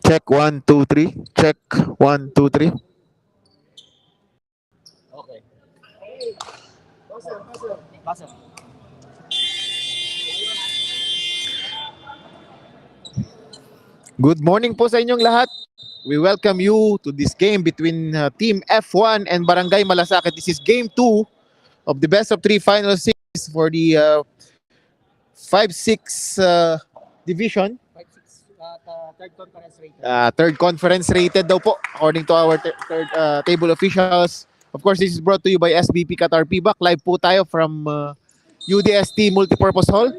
Check 1, 2, 3. Check 1, 2, 3. Okay. Passer. Good morning po sa inyong lahat. We welcome you to this game between Team F1 and Barangay Malasakit. This is game 2 of the best of 3 final series for the 5-6 division. 5-6. Third conference rated. Third conference rated daw po according to our third table officials. Of course, this is brought to you by SBP Qatar PBAC. Live po tayo from UDST Multipurpose Hall.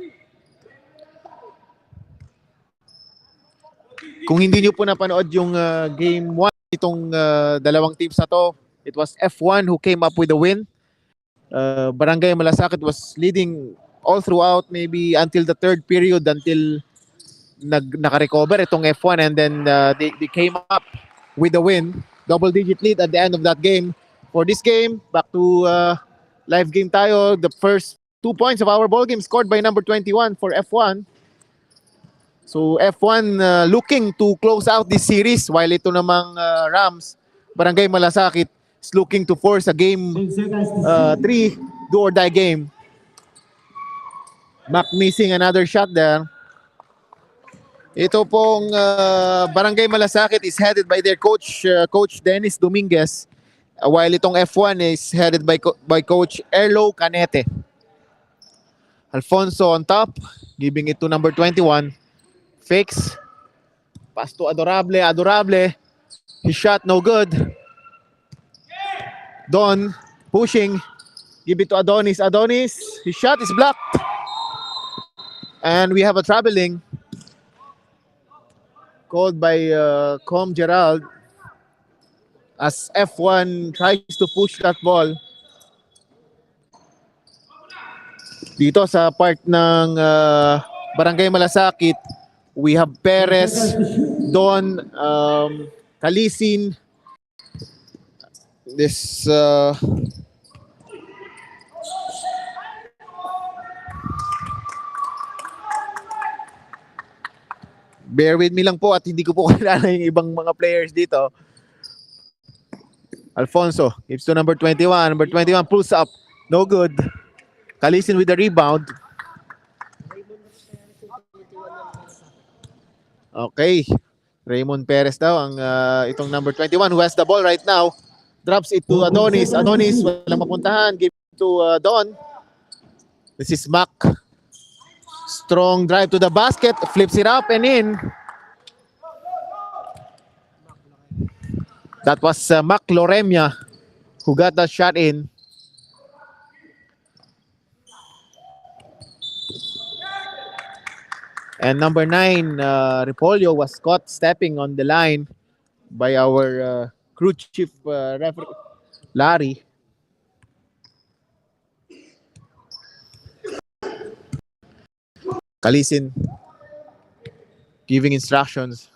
Kung hindi nyo po napanood yung game 1 itong dalawang teams na to, it was F1 who came up with the win. Barangay Malasakit was leading all throughout, maybe until the third period, until naka-recover itong F1, and then they came up with the win. Double-digit lead at the end of that game. For this game, back to live game tayo. The first 2 points of our ball game scored by number 21 for F1. So F1 looking to close out this series, while ito namang Rams, Barangay Malasakit, is looking to force a game 3 do-or-die game. Mac missing another shot there. Ito pong Barangay Malasakit is headed by their coach, Coach Dennis Dominguez, while itong F1 is headed by Coach Erlo Canete. Alfonso on top, giving it to number 21. Fakes. Pass to Adorable. His shot no good. Don pushing. Give it to Adonis. His shot is blocked. And we have a traveling called by Com Gerald as F1 tries to push that ball. Dito sa part ng Barangay Malasakit, we have Perez, Don, Kalisin. This bear with me lang po at hindi ko po kilala yung ibang mga players dito. Alfonso gives to number 21. Number 21 pulls up. No good. Kalisin with the rebound. Okay. Raymond Perez daw ang itong number 21 who has the ball right now. Drops it to Adonis. Adonis walang mapuntahan. Give it to Don. This is Mac. Strong drive to the basket. Flips it up and in. That was Mac Loremia who got that shot in. And number 9, Repolyo was caught stepping on the line by our crew chief referee, Larry. Kalisin giving instructions,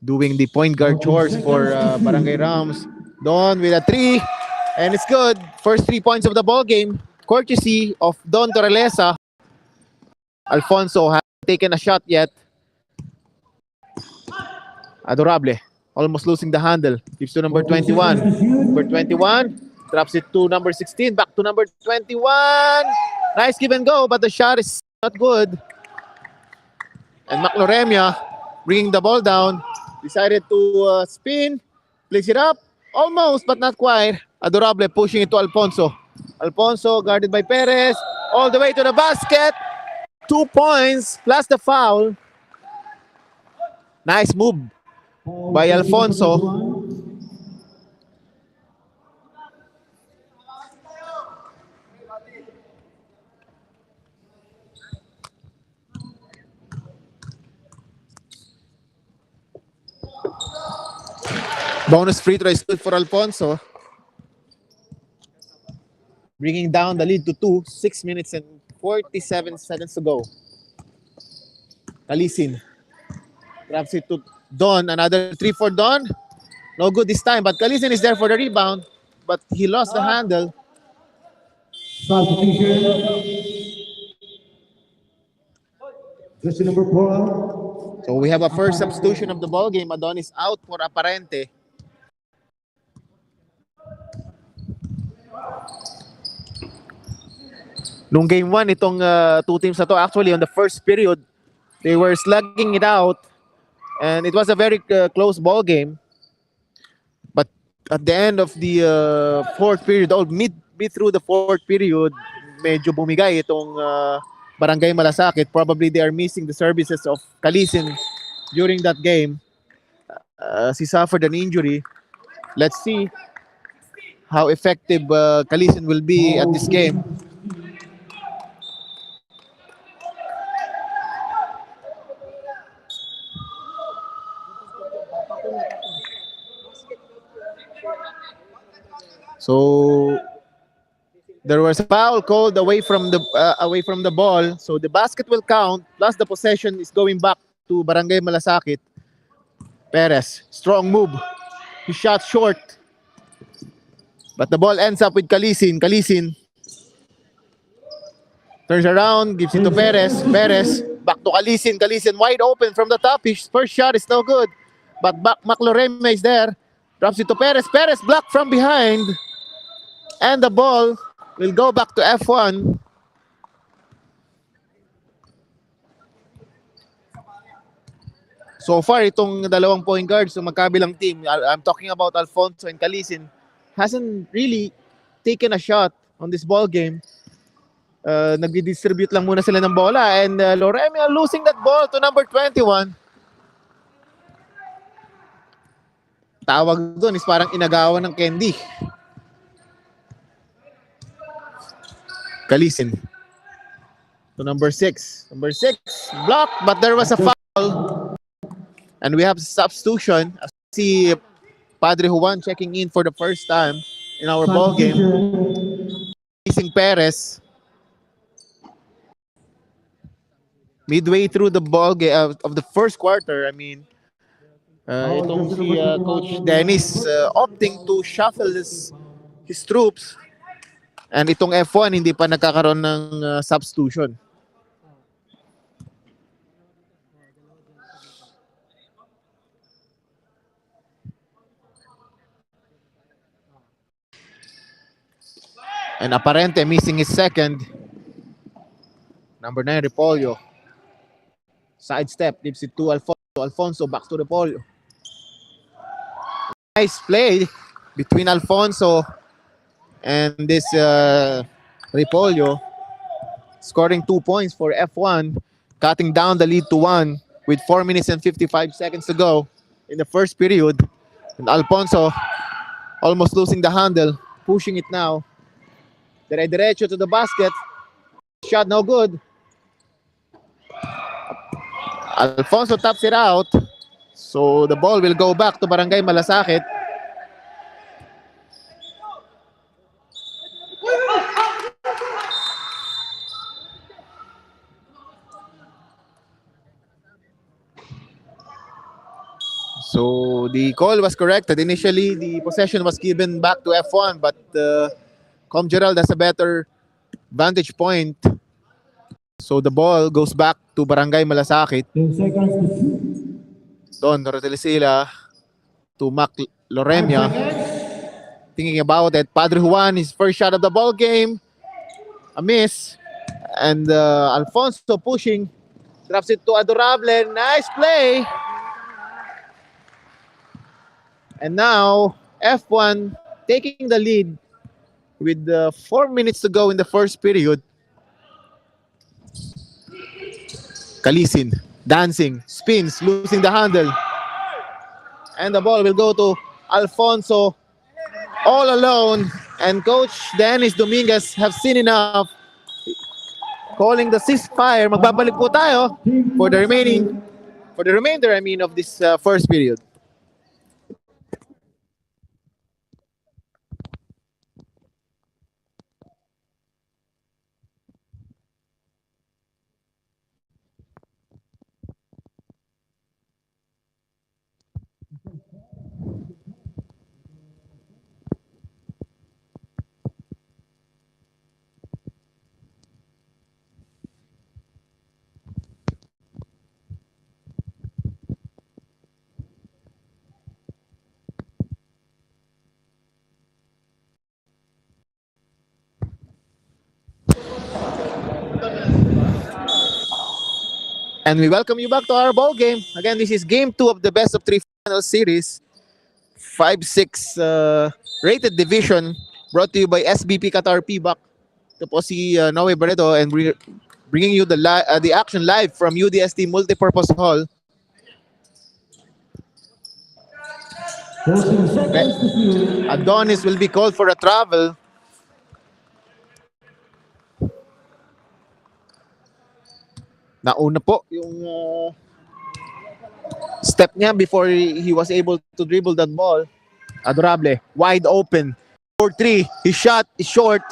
doing the point guard chores for Barangay Rams. Don with a 3, and it's good. First 3 points of the ball game, courtesy of Don Torrelesa. Alfonso hasn't taken a shot yet. Adorable, almost losing the handle. Gives to number 21. Number 21 drops it to number 16. Back to number 21. Nice give and go, but the shot is not good. And Macloremia bringing the ball down. Decided to spin. Place it up. Almost, but not quite. Adorable pushing it to Alfonso. Alfonso guarded by Perez. All the way to the basket. 2 points plus the foul. Nice move by Alfonso. Bonus free throw is good for Alfonso. Bringing down the lead to 2. 6 minutes and 47 seconds to go. Kalisin drops it to Don. Another 3 for Don. No good this time, but Kalisin is there for the rebound, but he lost the handle. Jersey number 4, So we have a first substitution of the ball game. Adonis out for Aparente. Nung game 1, itong two teams na to, actually on the first period, they were slugging it out. And it was a very close ball game. But at the end of the fourth period, mid through the fourth period, medyo bumigay itong Barangay Malasakit. Probably they are missing the services of Kalisin during that game. He suffered an injury. Let's see how effective Kalisin will be at this game. So there was a foul called away from the ball. So the basket will count. Plus the possession is going back to Barangay Malasakit. Perez, strong move. He shot short. But the ball ends up with Kalisin. Kalisin turns around, gives it to Perez. Perez, back to Kalisin. Kalisin wide open from the top. His first shot is no good. But Maclorema is there. Drops it to Perez. Perez blocked from behind. And the ball will go back to F1. So far, itong dalawang point guards sa magkabilang team, I'm talking about Alfonso and Kalisin, hasn't really taken a shot on this ball game. Nag-distribute lang muna sila ng bola, and Loremia losing that ball to number 21. Tawag doon is parang inagawan ng candy. Kalisin to number 6. Number 6 blocked, but there was a foul. And we have substitution. I see Padre Juan checking in for the first time in our ball game. Facing Perez. Midway through the ball game of the first quarter, I mean, itong si Coach Dennis opting to shuffle his troops. And itong F1 hindi pa nagkakaroon ng substitution. And Aparente missing his second. Number 9, Repolyo. Sidestep, gives it to Alfonso. Alfonso back to Repolyo. Nice play between Alfonso and this Repolyo. Scoring 2 points for F1. Cutting down the lead to 1 with 4 minutes and 55 seconds to go in the first period. And Alfonso almost losing the handle. Pushing it now. Dire-diretso to the basket. Shot no good. Alfonso taps it out. So the ball will go back to Barangay Malasakit. So the call was corrected. Initially, the possession was given back to F1, but Com Gerald has a better vantage point. So the ball goes back to Barangay Malasakit. Don Rotelicila to Mac Loremia. Thinking about it, Padre Juan, his first shot of the ball game. A miss. And Alfonso pushing. Drops it to Adorable. Nice play. And now, F1 taking the lead with 4 minutes to go in the first period. Kalisin, dancing, spins, losing the handle. And the ball will go to Alfonso all alone. And Coach Dennis Dominguez have seen enough. Calling the ceasefire. Magbabalik po tayo for the remainder, of this first period. And we welcome you back to our ball game. Again, this is game 2 of the best of 3 final series. 5-6 rated division brought to you by SBP Qatar PBAC. Ito po si Noe Barreto and bringing you the action live from UDST Multipurpose Hall. 14 seconds to shoot. Adonis will be called for a travel. Nauna po yung step niya before he was able to dribble that ball. Adorable, wide open. 4-3, his shot is short,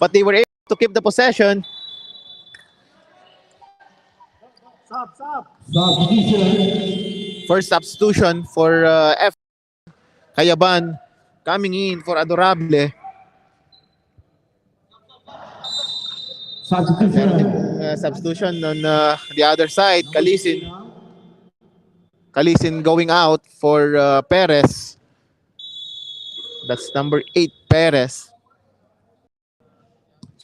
but they were able to keep the possession. Substitution. First substitution for F. Kayaban coming in for Adorable. Substitution on the other side. Kalisin going out for Perez. That's number 8, Perez.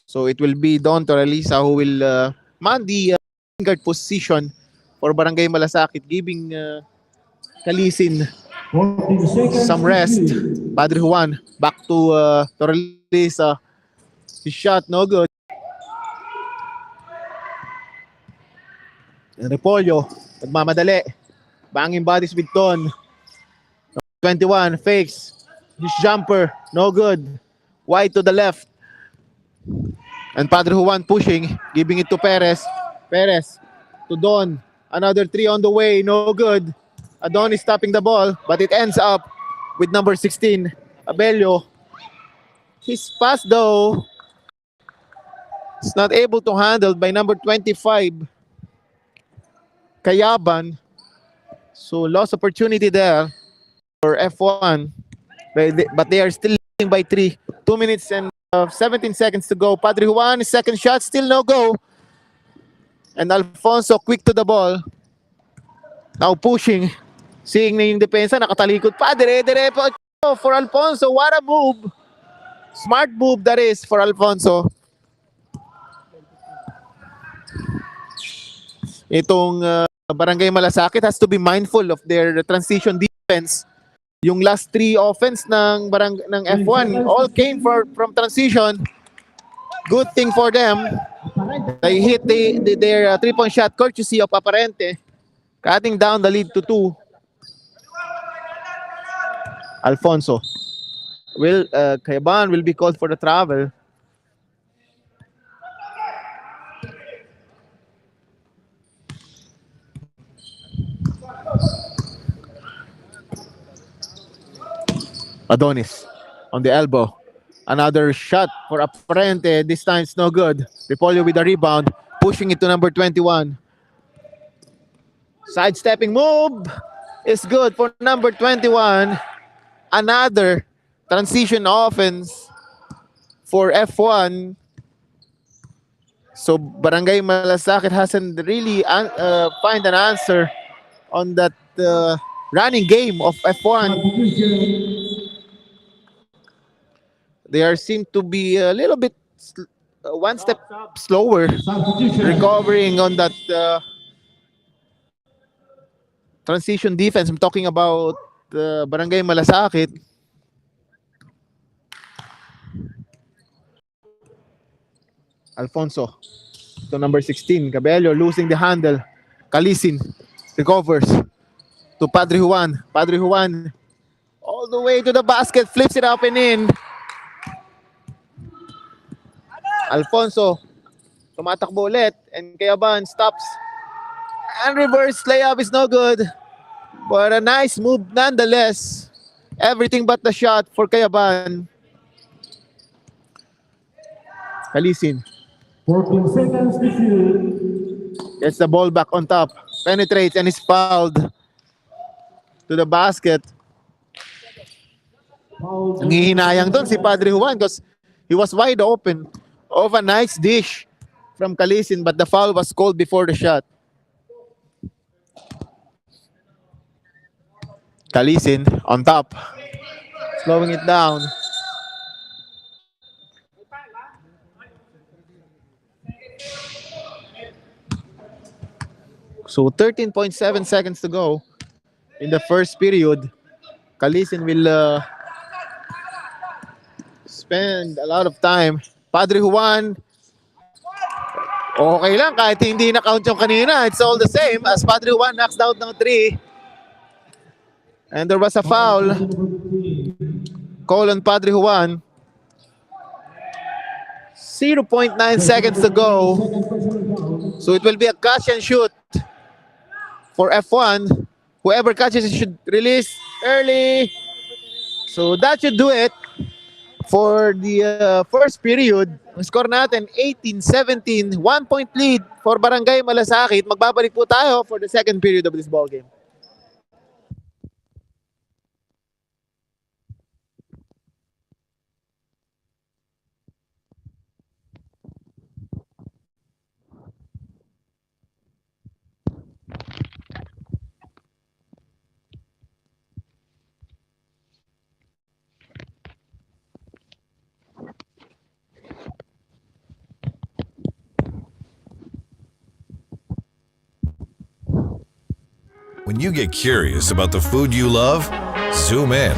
So it will be Don Toralisa who will man the guard position for Barangay Malasakit, giving Kalisin 14 seconds some to rest. shoot. Padre Juan back to Toralisa. His shot no good. And Repolyo nagmamadali. Banging bodies with Ton. 21 fakes. His jumper no good. Wide to the left. And Padre Juan pushing, giving it to Perez. Perez to Don. Another 3 on the way, no good. Adon is stopping the ball, but it ends up with number 16, Abelio. His pass though is not able to handle by number 25, Kayaban. So lost opportunity there for F1. But they are still leading by 3. 2 minutes and 17 seconds to go. Padre Juan, second shot, still no go. And Alfonso quick to the ball. Now pushing. Seeing na yung depensa, nakatalikod pa. Dire-dire po for Alfonso. What a move. Smart move that is for Alfonso. Itong Barangay Malasakit has to be mindful of their transition defense. Yung last 3 offense ng F1 all came from transition. Good thing for them. They hit their 3-point shot courtesy of Aparente, cutting down the lead to 2. Alfonso Kayaban will be called for the travel. Adonis on the elbow. Another shot for Aparente. This time it's no good. Repolyo with the rebound. Pushing it to number 21. Sidestepping move is good for number 21. Another transition offense for F1. So Barangay Malasakit hasn't really find an answer on that running game of F1. They seem to be a little bit one step slower, recovering on that transition defense. I'm talking about Barangay Malasakit. Alfonso to number 16, Cabello losing the handle. Kalisin recovers to Padre Juan. Padre Juan all the way to the basket, flips it up and in. Alfonso tumatakbo ulit and Kayaban stops. And reverse layup is no good. But a nice move nonetheless. Everything but the shot for Kayaban. Kalisin 14 seconds to shoot. gets the ball back on top. Penetrates and is fouled to the basket. Nangihinayang doon si Padre Juan because he was wide open of a nice dish from Kalisin, but the foul was called before the shot. Kalisin on top, slowing it down. So 13.7 seconds to go in the first period. Kalisin will spend a lot of time. Padre Juan, okay lang kahit hindi na-count yung kanina. It's all the same as Padre Juan knocks down ng 3. And there was a foul call on Padre Juan. 0.9 seconds to go. So it will be a catch and shoot for F1. Whoever catches it should release early. So that should do it for the first period. Ang score natin 18-17, 1-point lead for Barangay Malasakit. Magbabalik po tayo for the second period of this ball game. When you get curious about the food you love, zoom in.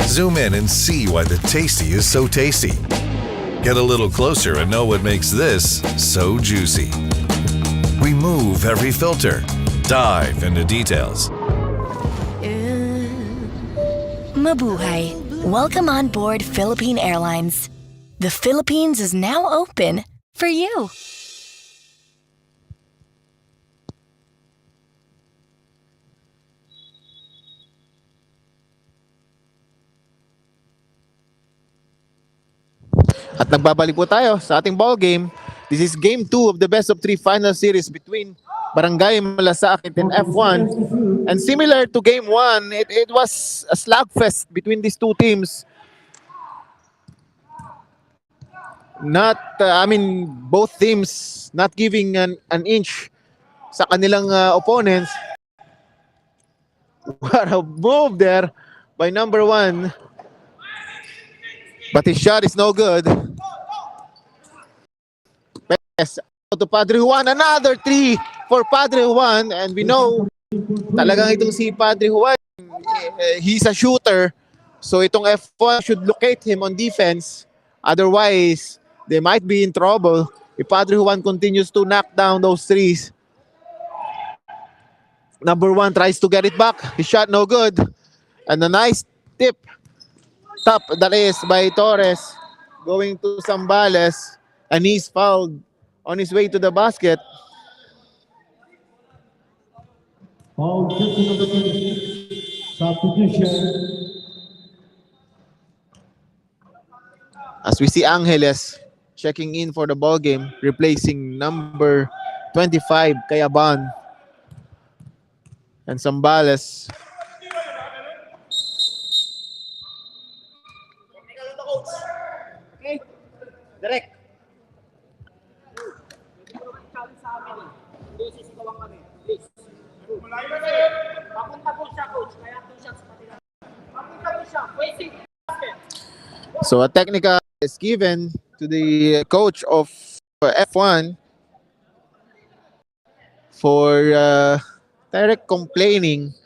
Zoom in and see why the tasty is so tasty. Get a little closer and know what makes this so juicy. Remove every filter. Dive into details. Mabuhay. Welcome on board Philippine Airlines. The Philippines is now open for you. At nagbabalik po tayo sa ating ball game. This is game 2 of the best of 3 final series between Barangay Malasakit and F1. And similar to game 1, it was a slugfest between these two teams. Both teams not giving an inch sa kanilang opponents. What a move there by number 1. But his shot is no good. Yes, to Padre Juan. Another 3 for Padre Juan. And we know, talagang itong si Padre Juan, he's a shooter. So itong F1 should locate him on defense. Otherwise, they might be in trouble if Padre Juan continues to knock down those 3s. Number 1 tries to get it back. His shot no good. And a nice tip. Top that is by Torres going to Zambales, and he's fouled on his way to the basket. Foul jersey number 26. Substitution. As we see Angeles checking in for the ball game, replacing number 25 Kayaban, and Zambales. Okay? Direct. Challenge sa amin eh. Hindi sisigawan kami. Please. Papunta po siya, coach. Kaya 2 shots pati lang. Papunta po siya. Waiting basket. So a technical is given to the coach of F1 for direct complaining,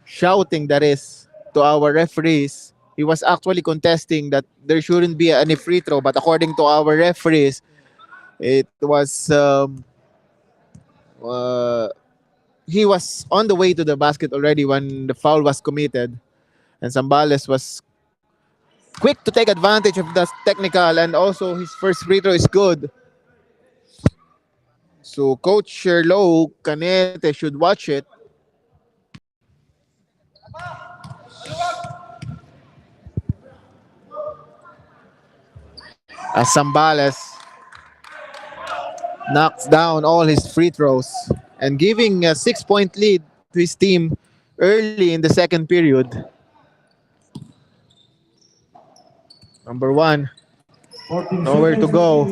shouting that is, to our referees. He was actually contesting that there shouldn't be any free throw, but according to our referees, it was he was on the way to the basket already when the foul was committed, and Zambales was quick to take advantage of the technical, and also his first free throw is good. So Coach Sherlow Canete should watch it. As Zambales knocks down all his free throws and giving a 6-point lead to his team early in the second period. Number 1, nowhere to go.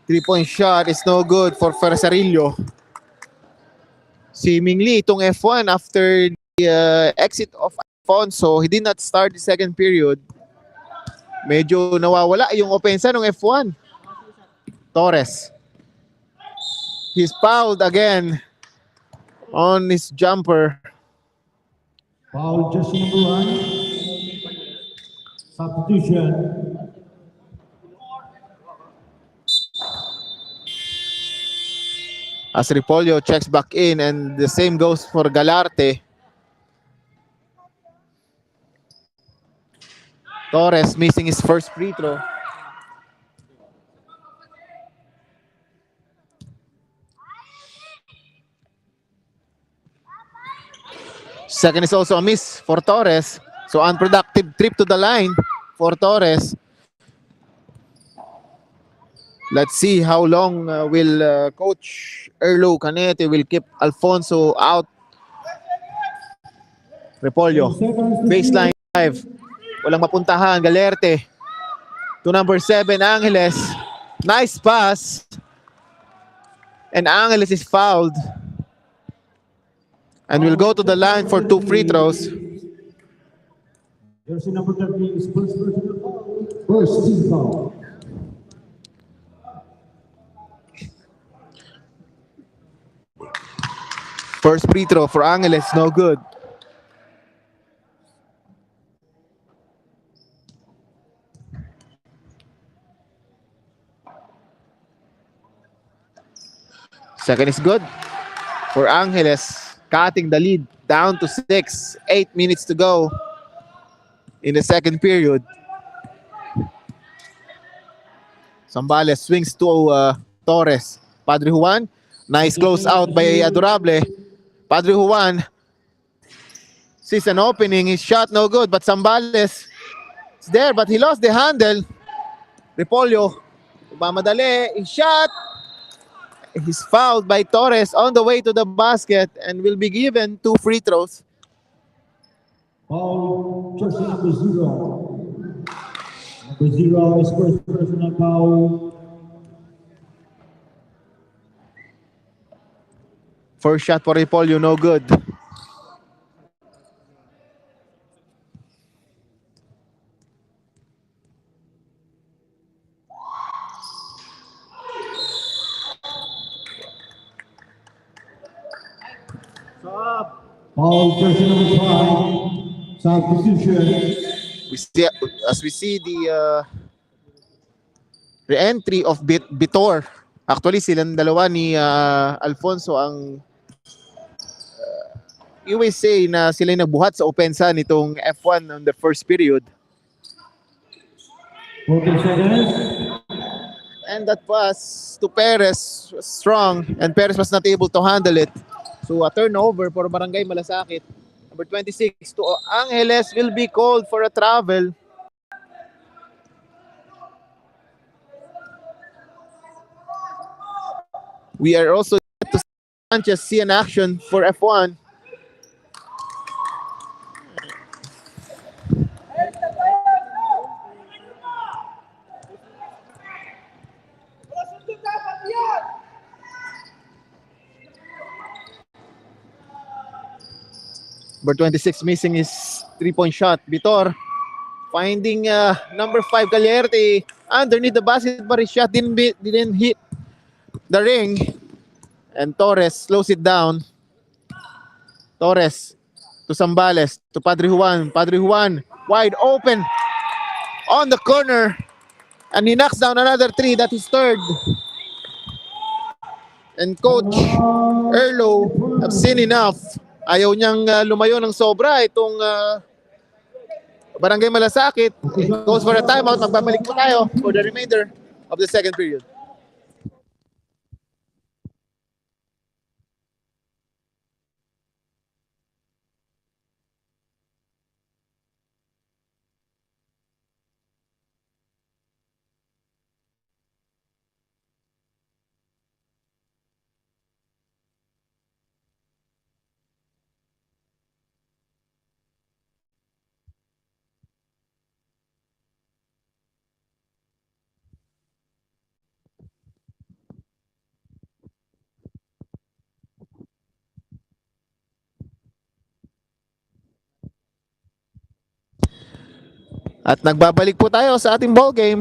3-point shot is no good for Fersarillo. Seemingly, itong F1 after the exit of Alfonso, he did not start the second period. Medyo nawawala yung opensa ng F1. Torres. He's fouled again on his jumper. Foul jersey number 1. Substitution. As Repolyo checks back in, and the same goes for Galarte. Torres missing his first free throw. Second is also a miss for Torres. So unproductive trip to the line for Torres. Let's see how long will Coach Erlo Canete will keep Alfonso out. Repolyo, baseline 5. Walang mapuntahan. Galerte to number 7, Angeles. Nice pass. And Angeles is fouled. And will go to the line for 2 free throws. Jersey number 13 is first personal foul. First team foul. First free throw for Angeles, no good. Second is good for Angeles, cutting the lead down to 6. 8 minutes to go in the second period. Zambales swings to Torres. Padre Juan, nice close out by Adorable. Padre Juan sees an opening. His shot no good, but Zambales is there, but he lost the handle. Repolyo, mamadali, his shot. He's fouled by Torres on the way to the basket and will be given 2 free throws. Foul jersey number 0. Number 0 is first personal foul. First shot for Repolyo, no good. Foul jersey number 5. Substitution. As we see the re-entry of Bitor. Actually, silang dalawa ni Alfonso ang USA na sila yung nagbuhat sa opensa nitong F1 on the first period. 14 seconds. And that pass to Perez was strong, and Perez was not able to handle it. So a turnover for Barangay Malasakit. Number 26 to Angeles will be called for a travel. We are also yet to see Sanchez see an action for F1. Number 26 missing his 3-point shot. Bitor finding number 5 Galerte underneath the basket, but his shot didn't hit the ring. And Torres slows it down. Torres to Zambales, to Padre Juan. Padre Juan wide open on the corner. And he knocks down another 3. That is third. And Coach Erlo have seen enough. Ayaw niyang lumayo ng sobra itong Barangay Malasakit. It goes for a timeout. Magbabalik po tayo for the remainder of the second period. At nagbabalik po tayo sa ating ball game.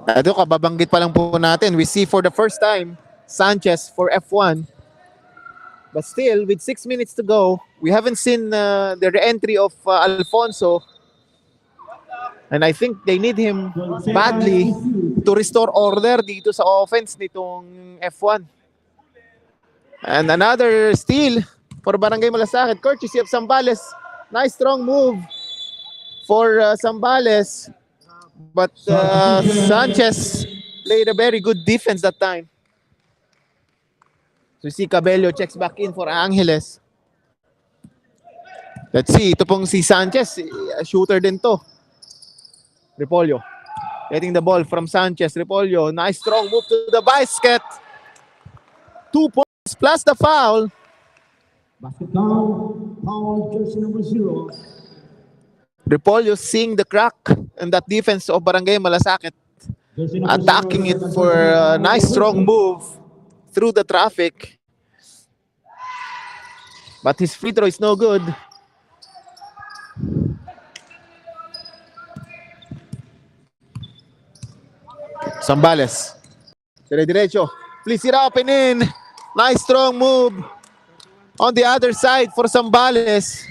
Ito, kababanggit pa lang po natin. We see for the first time Sanchez for F1. But still, with 6 minutes to go, we haven't seen the re-entry of Alfonso. And I think they need him badly to restore order dito sa offense nitong F1. And another steal for Barangay Malasakit, courtesy of Zambales. Nice strong move for Zambales. But Sanchez played a very good defense that time. So si Cabello checks back in for Angeles. Let's see, ito pong si Sanchez, shooter din to. Repollo getting the ball from Sanchez. Repollo, nice strong move to the basket. 2 points plus the foul. Basket down, foul, jersey number 0. Repollo seeing the crack in that defense of Barangay Malasakit. Jersey number Attacking 0, it for a nice strong move through the traffic. But his free throw is no good. Zambales. Dire-diretso. Please it up and in. Nice strong move on the other side for Zambales.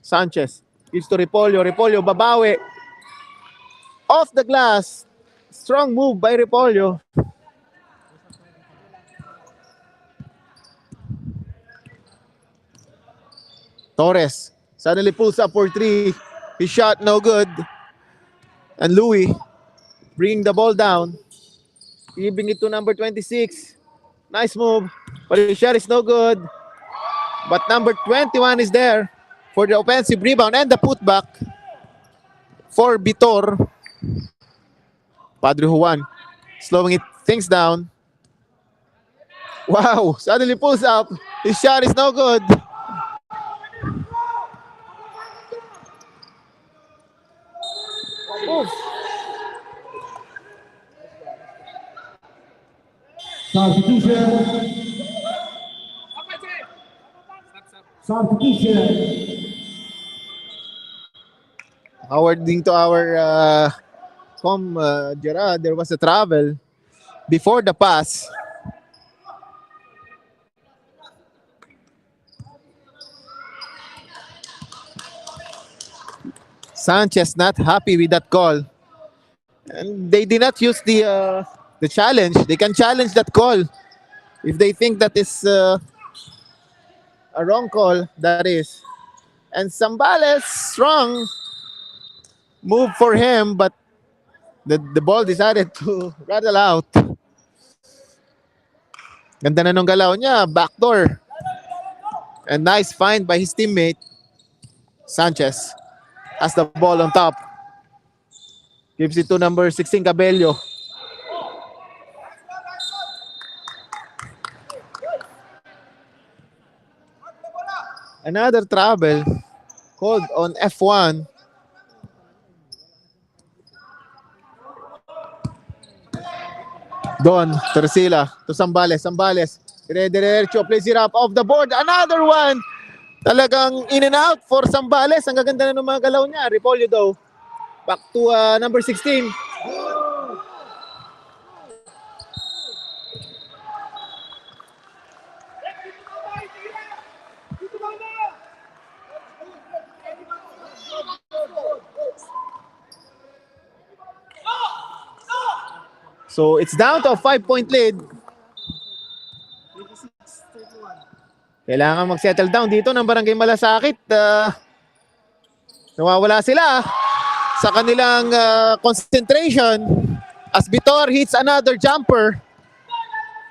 Sanchez gives to Repollo. Repollo babawi. Off the glass. Strong move by Repollo. Torres suddenly pulls up for 3. His shot no good. And Louis bringing the ball down. Giving it to number 26. Nice move. But his shot is no good. But number 21 is there for the offensive rebound and the putback for Vitor. Padre Juan slowing things down. Wow, suddenly pulls up. His shot is no good. Move. Substitution. Substitution. According to our Gerard, there was a travel before the pass. Sanchez not happy with that call. And they did not use the challenge. They can challenge that call if they think that is a wrong call, that is. And Zambales, strong move for him, but the ball decided to rattle out. Ganda na nung galaw niya, backdoor. And nice find by his teammate, Sanchez. Has the ball on top. Gives it to number 16, Cabello. Another travel called on F1. Don Tercila to Zambales. Zambales. Dire-diretso. Plays it up off the board. Another one. Talagang in and out for Zambales. Ang gaganda na ng mga galaw niya. Repollo daw. Back to number 16. So it's down to a 5-point lead. Kailangan mag-settle down dito ng Barangay Malasakit. Nawawala sila sa kanilang concentration as Vitor hits another jumper,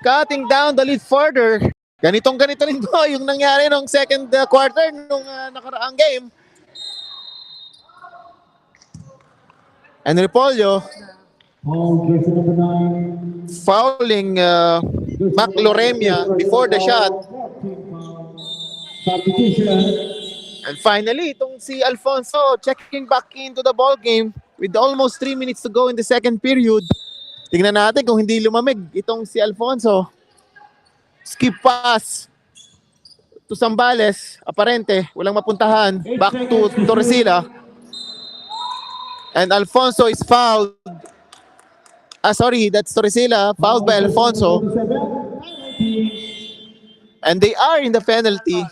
cutting down the lead further. Ganito rin po yung nangyari nung second quarter nung nakaraang game. And Repollo fouling Mac Loremia before the shot. And finally, itong si Alfonso checking back into the ball game with almost 3 minutes to go in the second period. Tingnan natin kung hindi lumamig itong si Alfonso. Skip pass to Zambales. Aparente, walang mapuntahan. Back to Torresila. And Alfonso is fouled. Sorry, that's Torresila, fouled by Alfonso. 27, And they are in the penalty.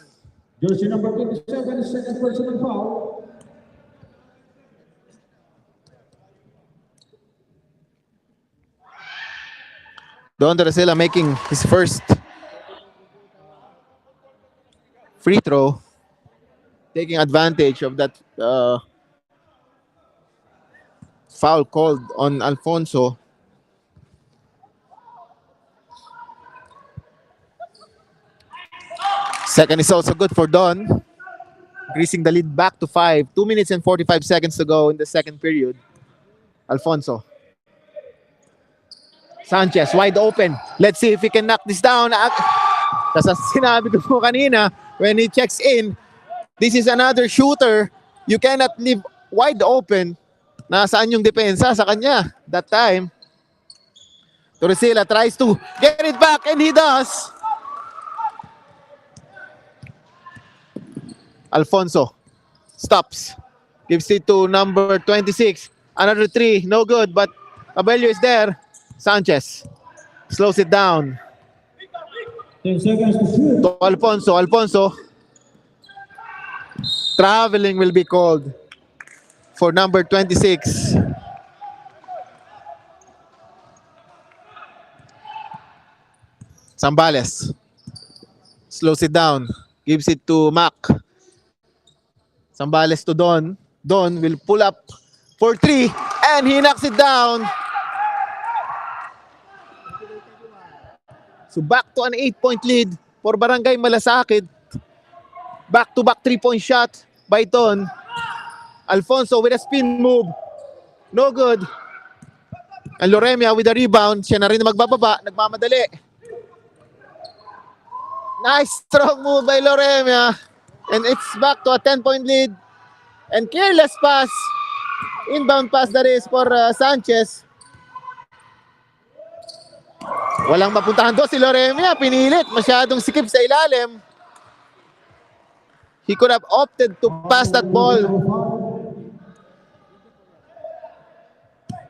jersey number 27, second personal foul. Don Torresila making his first free throw, taking advantage of that foul called on Alfonso. Second is also good for Don, increasing the lead back to 5. 2 minutes and 45 seconds to go in the second period. Alfonso. Sanchez, wide open. Let's see if he can knock this down. Kasi sinabi ko po kanina, when he checks in, this is another shooter. You cannot leave wide open. Nasaan yung depensa sa kanya that time? Torresila tries to get it back and he does. Alfonso stops. Gives it to number 26. Another 3, no good, but Abelio is there. Sanchez slows it down 10 seconds to shoot. to Alfonso. Alfonso. Traveling will be called for number 26. Zambales slows it down. Gives it to Mac. Zambales to Don. Don will pull up for 3 and he knocks it down. So back to an 8-point lead for Barangay Malasakit. Back-to-back 3-point shot by Don. Alfonso with a spin move. No good. And Loremia with a rebound. Siya na rin magbababa. Nagmamadali. Nice strong move by Loremia. And it's back to a 10-point lead. And careless pass. Inbound pass that is for Sanchez. Walang mapuntahan doon si Loremia. Pinilit. Masyadong sikip sa ilalim. He could have opted to pass that ball.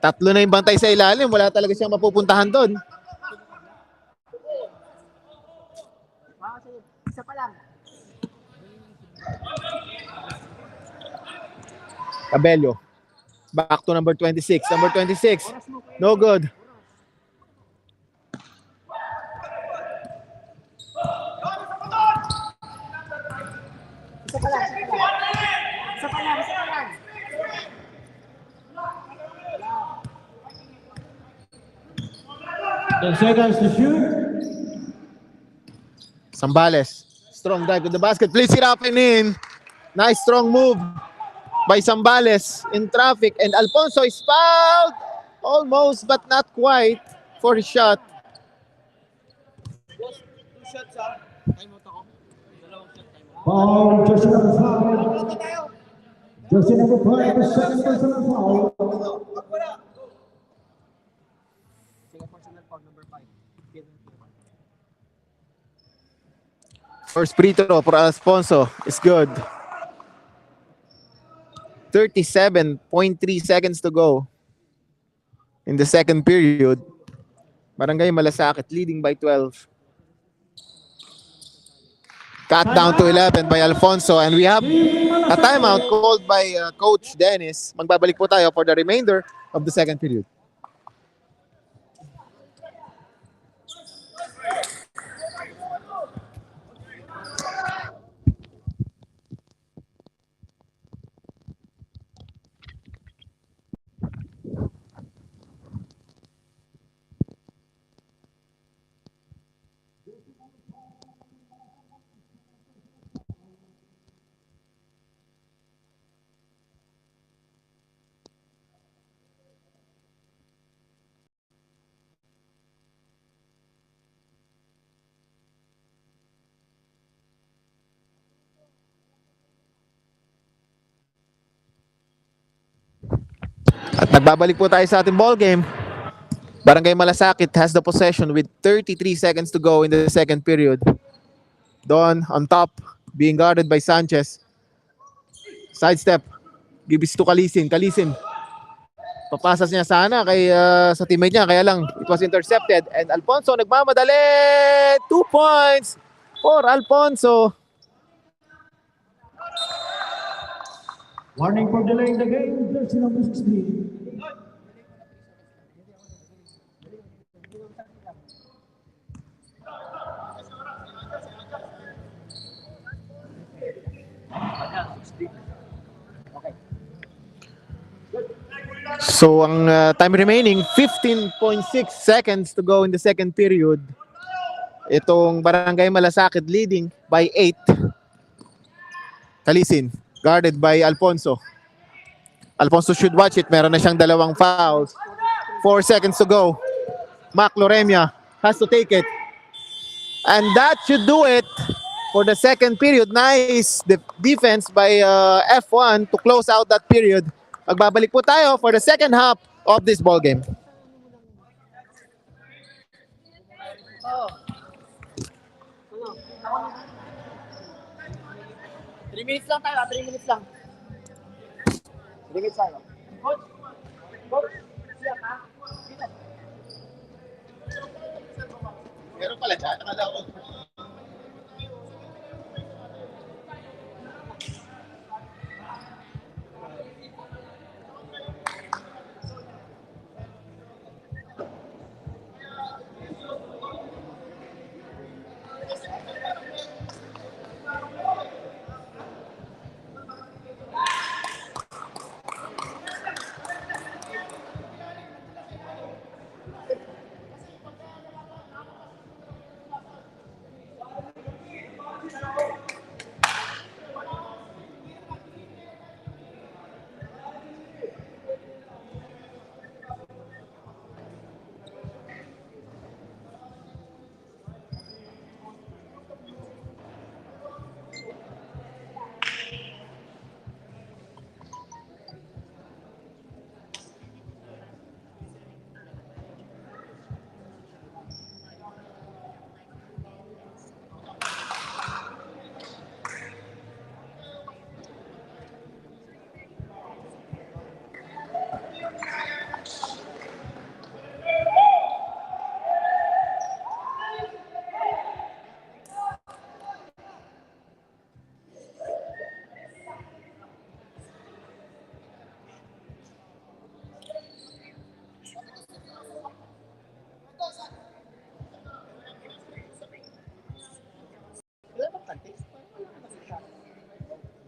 Tatlo na yung bantay sa ilalim. Wala talaga siyang mapupuntahan doon. Isa pa lang. Cabello. Back to number 26. Number 26. No good. Isa pa lang. Isa pa lang. Isa pa lang. 10 seconds to shoot. Zambales. Strong drive to the basket. Plays it up and in. Nice strong move by Zambales in traffic. And Alfonso is fouled. Almost but not quite for his shot. Foul, jersey number 5. Jersey number 5, second personal foul. First free throw for Alfonso is good. 37.3 seconds to go in the second period. Barangay Malasakit leading by 12. Cut down to 11 by Alfonso, and we have a timeout called by Coach Dennis. Magbabalik po tayo for the remainder of the second period. At nagbabalik po tayo sa ating ball game. Barangay Malasakit has the possession with 33 seconds to go in the second period. Don on top, being guarded by Sanchez. Sidestep. Gives to Kalisin. Kalisin. Papasas niya sana kay sa teammate niya, kaya lang it was intercepted. And Alfonso nagmamadali. 2 points for Alfonso. Warning for delaying the game, jersey number 16. So ang time remaining, 15.6 seconds to go in the second period. Itong Barangay Malasakit leading by 8. Kalisin, guarded by Alfonso. Alfonso should watch it. Meron na siyang dalawang fouls. 4 seconds to go. Mac Loremia has to take it. And that should do it for the second period. Nice defense by F1 to close out that period. Magbabalik po tayo for the second half of this ball game. Oh. Ano? 3 minutes lang tayo, 3 minutes lang. 3 minutes tayo. Coach! Coach! Siya ka? Meron pala dyan. Nakalaw.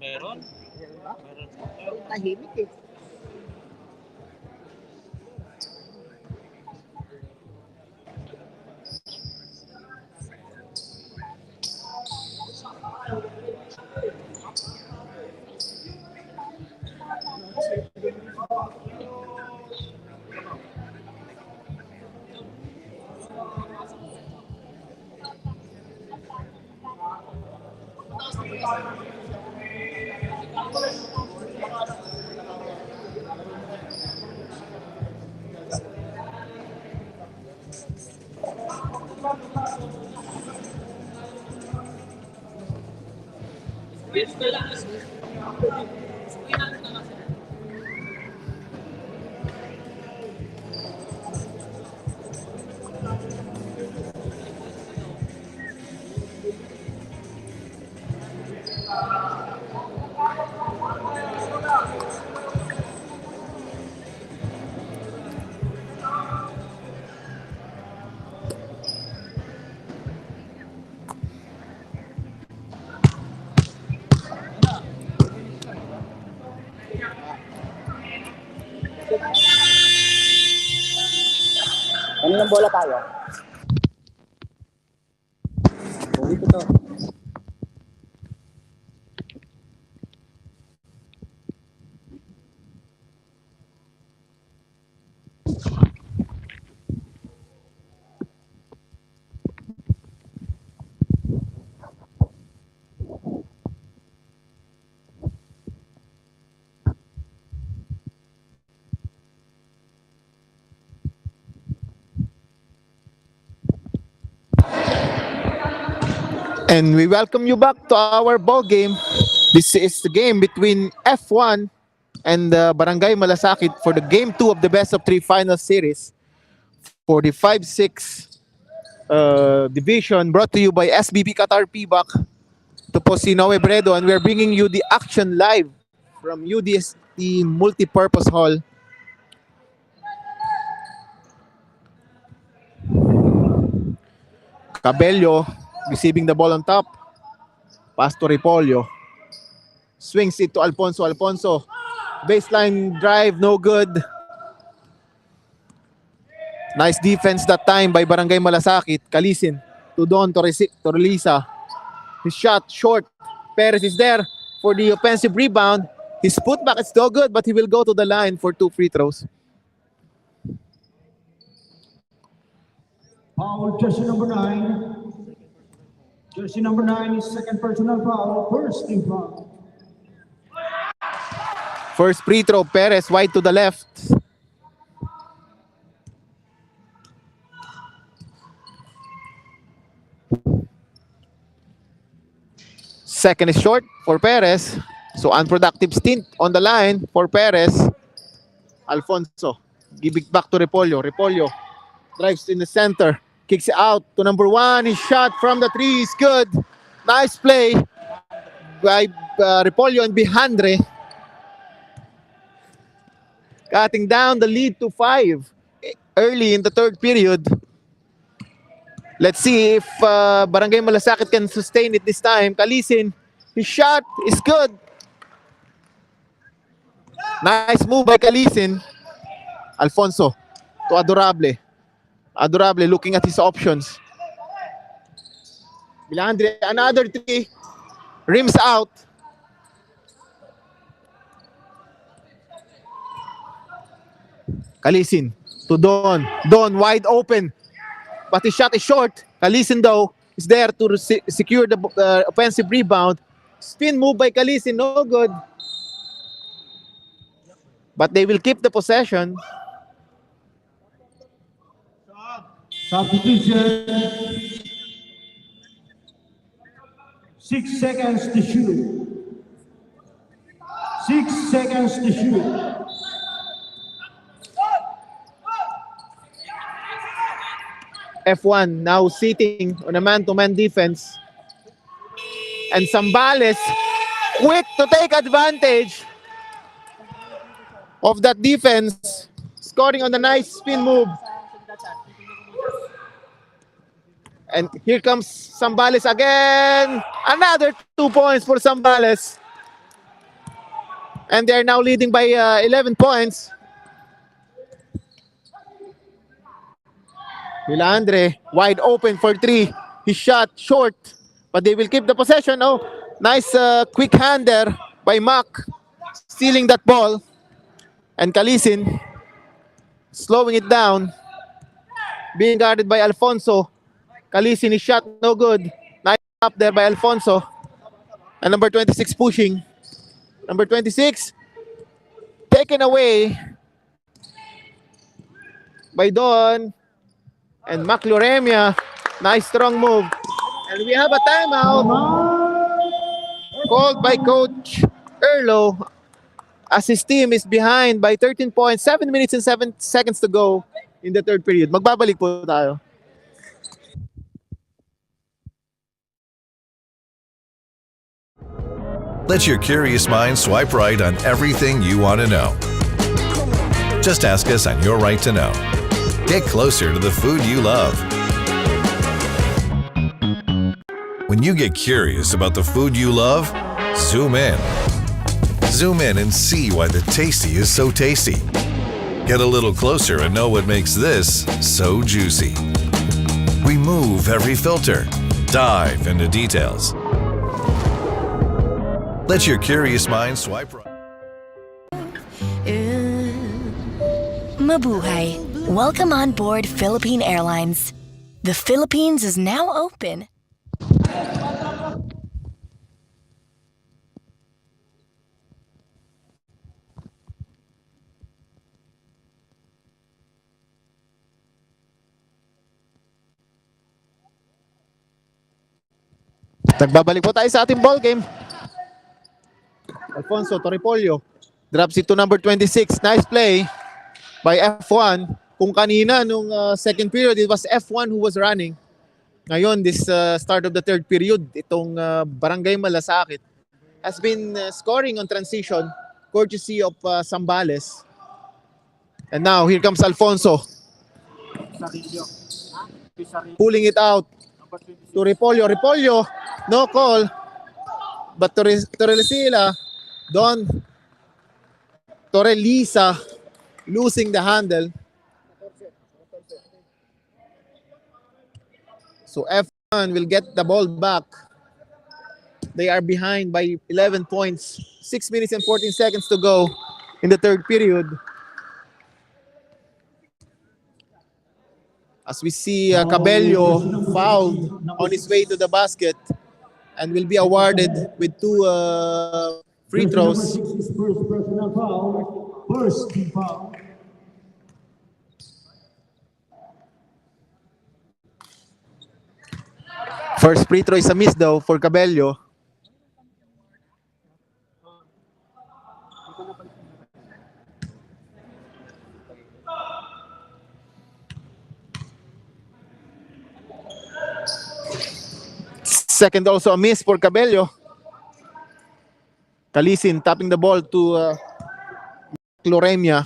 Meron? Tahimik eh. Kaninang bola tayo? Ulit ito. And we welcome you back to our ball game. This is the game between F1 and Barangay Malasakit for the Game 2 of the Best of 3 Final Series for the 5-6 division, brought to you by SBP Qatar PBAC. Ito po si Noe Bredo, and we're bringing you the action live from UDST Multipurpose Hall. Cabello receiving the ball on top. Pass to Ripolio. Swings it to Alfonso. Alfonso. Baseline drive, no good. Nice defense that time by Barangay Malasakit. Kalisin to Don Torrelisa. His shot short. Perez is there for the offensive rebound. His putback is no good, but he will go to the line for 2 free throws. Foul, jersey number 9. Jersey number 9 is second personal foul, first team foul. First free throw, Perez wide to the left. Second is short for Perez. So unproductive stint on the line for Perez. Alfonso, give it back to Ripolio. Ripolio drives in the center, kicks it out to number 1. His shot from the 3 is good. Nice play by Ripolio and Bihandre, cutting down the lead to 5 early in the third period. Let's see if Barangay Malasakit can sustain it this time. Kalisin, his shot is good. Nice move by Kalisin. Alfonso to Adorable. Adorable looking at his options. Bilandre, another 3. Rims out. Kalisin to Don. Don wide open, but his shot is short. Kalisin though is there to secure the offensive rebound. Spin move by Kalisin, no good. But they will keep the possession. Substitution. 6 seconds to shoot. 6 seconds to shoot. F1 now sitting on a man-to-man defense. And Zambales quick to take advantage of that defense, scoring on a nice spin move. And here comes Zambales again. Another 2 points for Zambales. And they are now leading by 11 points. Milandre wide open for 3. His shot short, but they will keep the possession. Oh, nice quick hander by Mac, stealing that ball. And Kalisin slowing it down, being guarded by Alfonso. Kalisin, his shot no good. Nice up there by Alfonso. And number 26 pushing. Number 26 taken away by Don. And Mac Loremia, nice strong move. And we have a timeout called by Coach Erlo as his team is behind by 13 points, 7 minutes and 7 seconds to go in the third period. Magbabalik po tayo. Let your curious mind swipe right on everything you want to know. Just ask us on Your Right to Know. Get closer to the food you love. When you get curious about the food you love, zoom in. Zoom in and see why the tasty is so tasty. Get a little closer and know what makes this so juicy. Remove every filter. Dive into details. Let your curious mind swipe right. Mabuhay. Welcome on board Philippine Airlines. The Philippines is now open. Nagbabalik po tayo sa ating ball game. Alfonso Torrepolio Drops it to number 26. Nice play by F1. Kung kanina, nung second period, it was F1 who was running. Ngayon, this start of the third period, itong Barangay Malasakit has been scoring on transition courtesy of Zambales. And now, here comes Alfonso. Pulling it out to Repolyo. Repolyo, no call. But Torresila, Don Torrelisa losing the handle. So F1 will get the ball back. They are behind by 11 points. 6 minutes and 14 seconds to go in the third period. As we see Cabello fouled on his way to the basket and will be awarded with 2 free throws. Jersey number 6 is first personal foul. First team foul. First free throw is a miss though for Cabello. Second also a miss for Cabello. Kalisin tapping the ball to Loremia.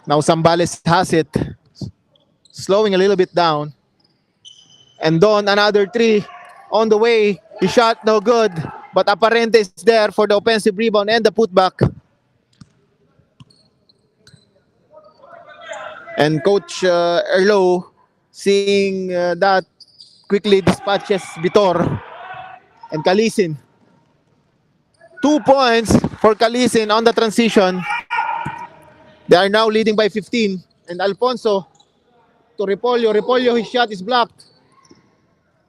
Now Zambales has it. Slowing a little bit down. And Don, another 3 on the way. He shot no good. But Aparente is there for the offensive rebound and the putback. And Coach Erlo, seeing that, quickly dispatches Vitor and Kalisin. 2 points for Kalisin on the transition. They are now leading by 15. And Alfonso to Repolyo. Repolyo, his shot is blocked.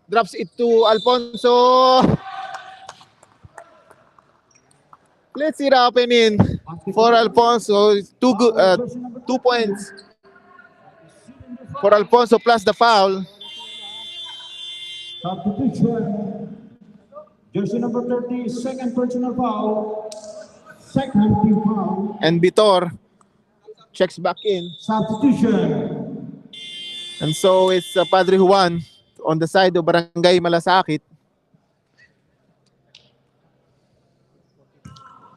Drops it to Alfonso. Let's see it happening for Alfonso. 2 points for Alfonso plus the foul. Substitution. Jersey number 30, second personal foul. Second team foul. And Vitor checks back in. Substitution. And so it's Padre Juan on the side of Barangay Malasakit.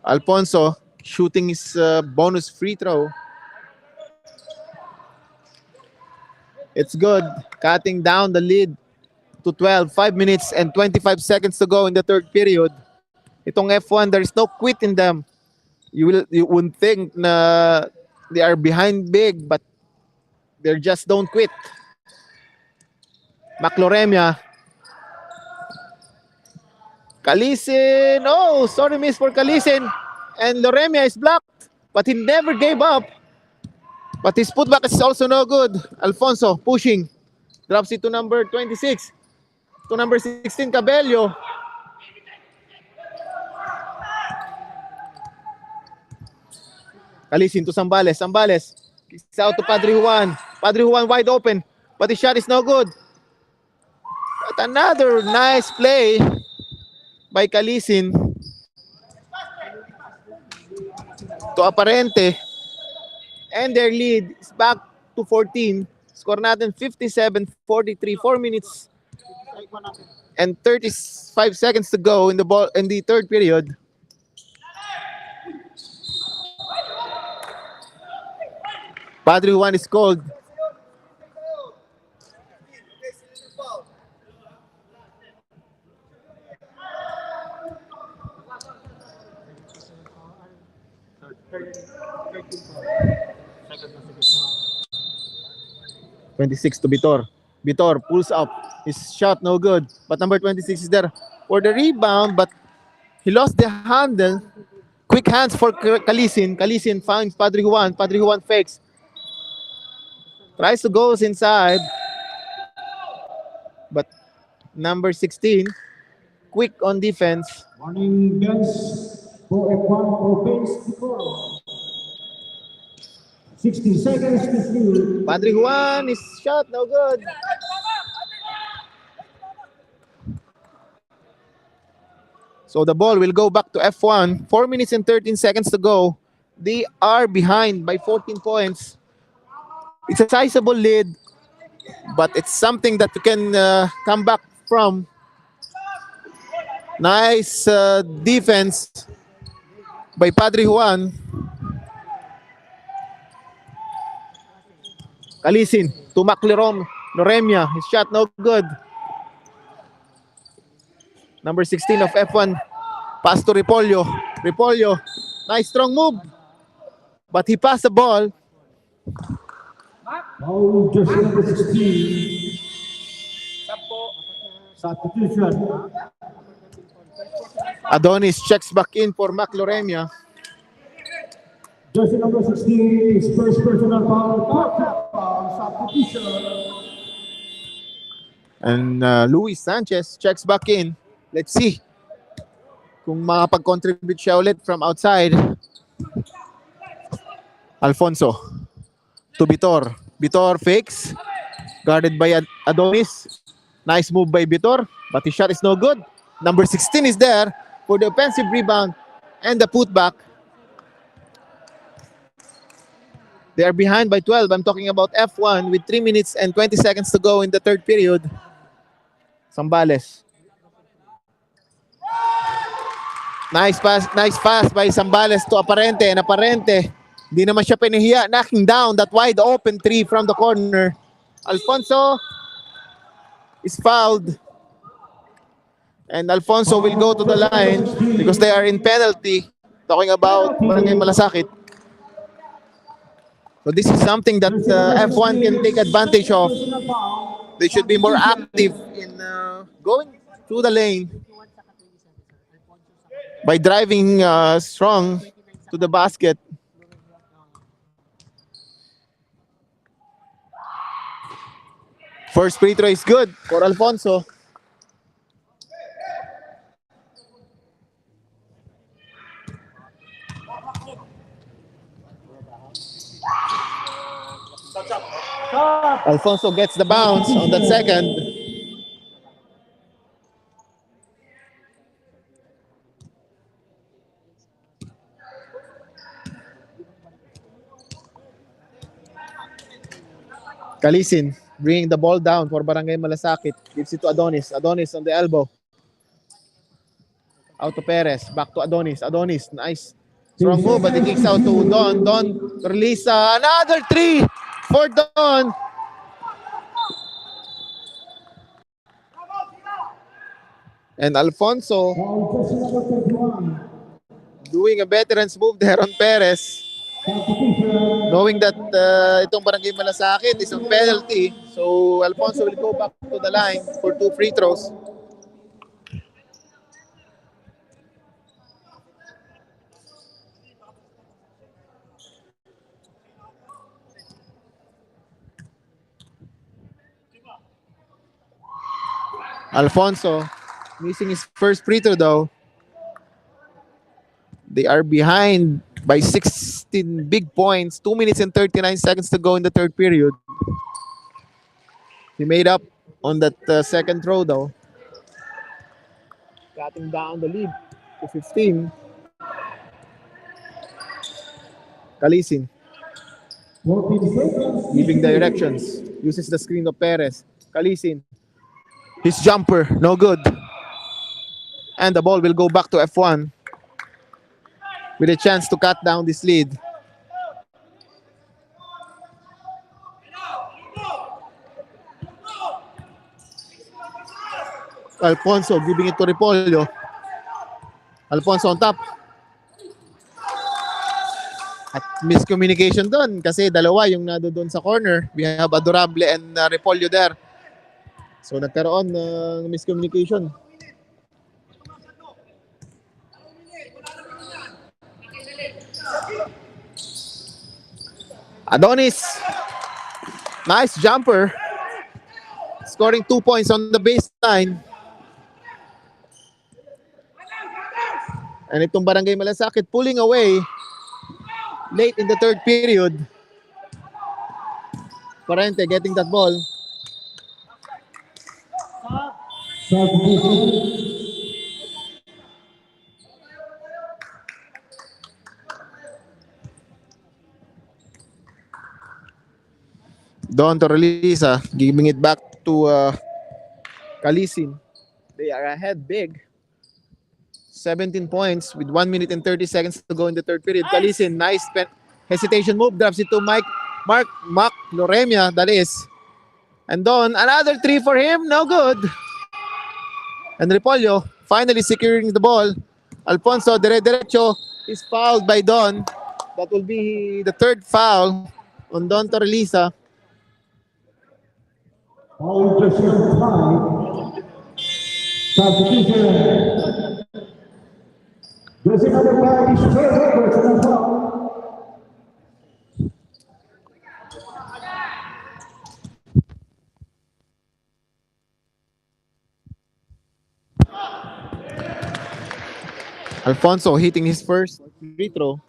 Alfonso shooting his bonus free throw. It's good. Cutting down the lead to 12. 5 minutes and 25 seconds to go in the third period. Itong F1, there is no quit in them. You wouldn't think na they are behind big, but they just don't quit. Macloremia. Kalisin. Oh, sorry miss for Kalisin. And Loremia is blocked, but he never gave up. But his putback is also no good. Alfonso pushing. Drops it to number 26. To number 16, Cabello. Kalisin to Zambales. Zambales. It's out to Padre Juan. Padre Juan wide open. But his shot is no good. But another nice play by Kalisin to Aparente. And their lead is back to 14. Score natin 57-43. 4 minutes and 35 seconds to go in the third period. Padre Juan is called. (26) to Vitor. Vitor pulls up. His shot no good. But number 26 is there for the rebound. But he lost the handle. Quick hands for Kalisin. Kalisin finds Padre Juan. Padre Juan fakes. Tries to go inside. But number 16, quick on defense. Warning bells for F1 opens the score. 60 seconds to shoot. Padre Juan is shot no good. So the ball will go back to F1. 4 minutes and 13 seconds to go. They are behind by 14 points. It's a sizable lead, but it's something that you can come back from. Nice defense by Padre Juan. Kalisin to Loremia. His shot no good. Number 16 of F1. Pass to Repolyo. Repolyo. Nice strong move. But he passed the ball. Foul, jersey number 16. Substitution. Adonis checks back in for Loremia. Jersey number 16 is first personal foul, substitution. And Luis Sanchez checks back in. Let's see kung makapag-contribute siya ulit from outside. Alfonso to Vitor. Vitor fakes. Guarded by Adonis. Nice move by Vitor, but his shot is no good. Number 16 is there for the offensive rebound and the putback. They are behind by 12. I'm talking about F1 with 3 minutes and 20 seconds to go in the third period. Sambales. Nice pass by Sambales to Aparente. And Aparente, hindi naman siya pinahiya, knocking down that wide open three from the corner. Alfonso is fouled. And Alfonso will go to the line because they are in penalty. Talking about Barangay Malasakit. So this is something that F1 can take advantage of. They should be more active in going through the lane by driving strong to the basket. First free throw is good for Alfonso. Alfonso gets the bounce on that second. Kalisin bringing the ball down for Barangay Malasakit. Gives it to Adonis. Adonis on the elbow. Out to Perez. Back to Adonis. Adonis, nice. Strong move, but he kicks out to Don. Don release another three for Don. And Alfonso doing a veteran's move there on Perez. Knowing that itong Barangay Malasakit is on penalty, so Alfonso will go back to the line for 2 free throws. Alfonso missing his first free throw though. They are behind by 16 big points. 2 minutes and 39 seconds to go in the third period. He made up on that second throw though. Cutting down the lead to 15. Kalisin giving directions. Uses the screen of Perez. Kalisin. His jumper, no good. And the ball will go back to F1 with a chance to cut down this lead. Alfonso giving it to Repolyo. Alfonso on top. At miscommunication doon kasi dalawa yung nado doon sa corner. We have Adorable and Repolyo there. So nagkaroon ng miscommunication. Adonis. Nice jumper. Scoring 2 points on the baseline. And itong Barangay Malasakit pulling away late in the third period. Parente getting that ball. Don Torrelisa giving it back to Kalisin. They are ahead big. 17 points with 1 minute and 30 seconds to go in the third period. Kalisin, nice hesitation move. Drops it to Mac Loremia, that is. And Don, another three for him. No good. And Repollo finally securing the ball. Alfonso derecho is fouled by Don. That will be the third foul on Don Torrelisa. Foul jersey number 5. Substitution. Jersey number 5 is third personal foul. Alfonso hitting his first free throw.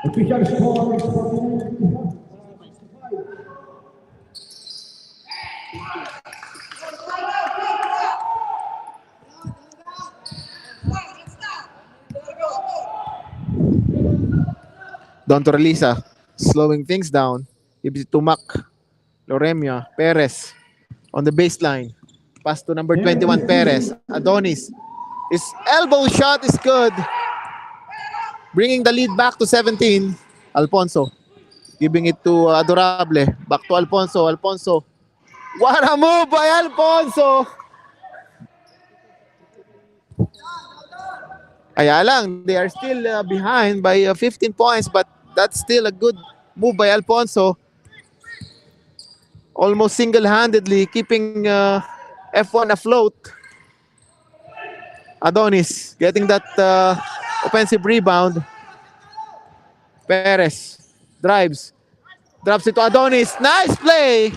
Official score is 49. Don Torrelisa slowing things down. Gives it to Mac Loremia. Perez on the baseline. Pass to number 21, Perez. Adonis. His elbow shot is good. Bringing the lead back to 17. Alfonso. Giving it to Adorable. Back to Alfonso. Alfonso. What a move by Alfonso! Kaya lang, they are still behind by 15 points, but that's still a good move by Alfonso. Almost single-handedly keeping F1 afloat. Adonis getting that offensive rebound. Perez drives. Drops it to Adonis. Nice play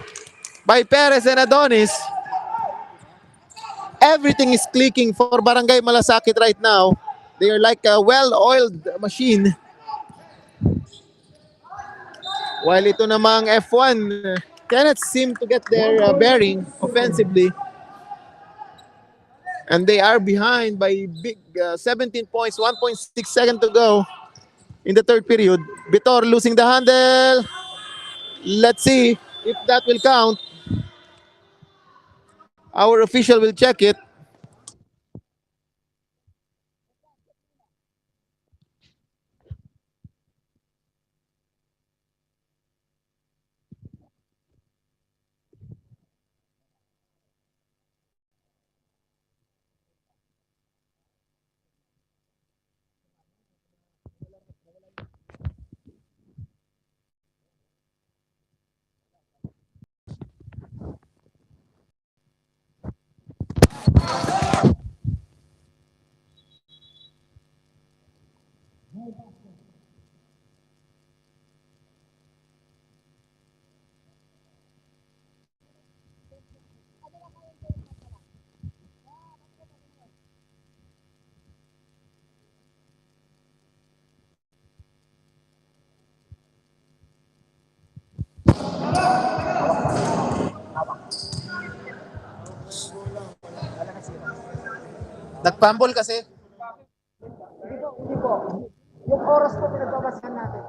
by Perez and Adonis. Everything is clicking for Barangay Malasakit right now. They are like a well-oiled machine. While ito namang F1 cannot seem to get their bearing offensively. And they are behind by big 17 points, 1.6 seconds to go in the third period. Vitor losing the handle. Let's see if that will count. Our official will check it. Nag-fumble kasi. Hindi po. Yung oras po pinagbabasahan natin.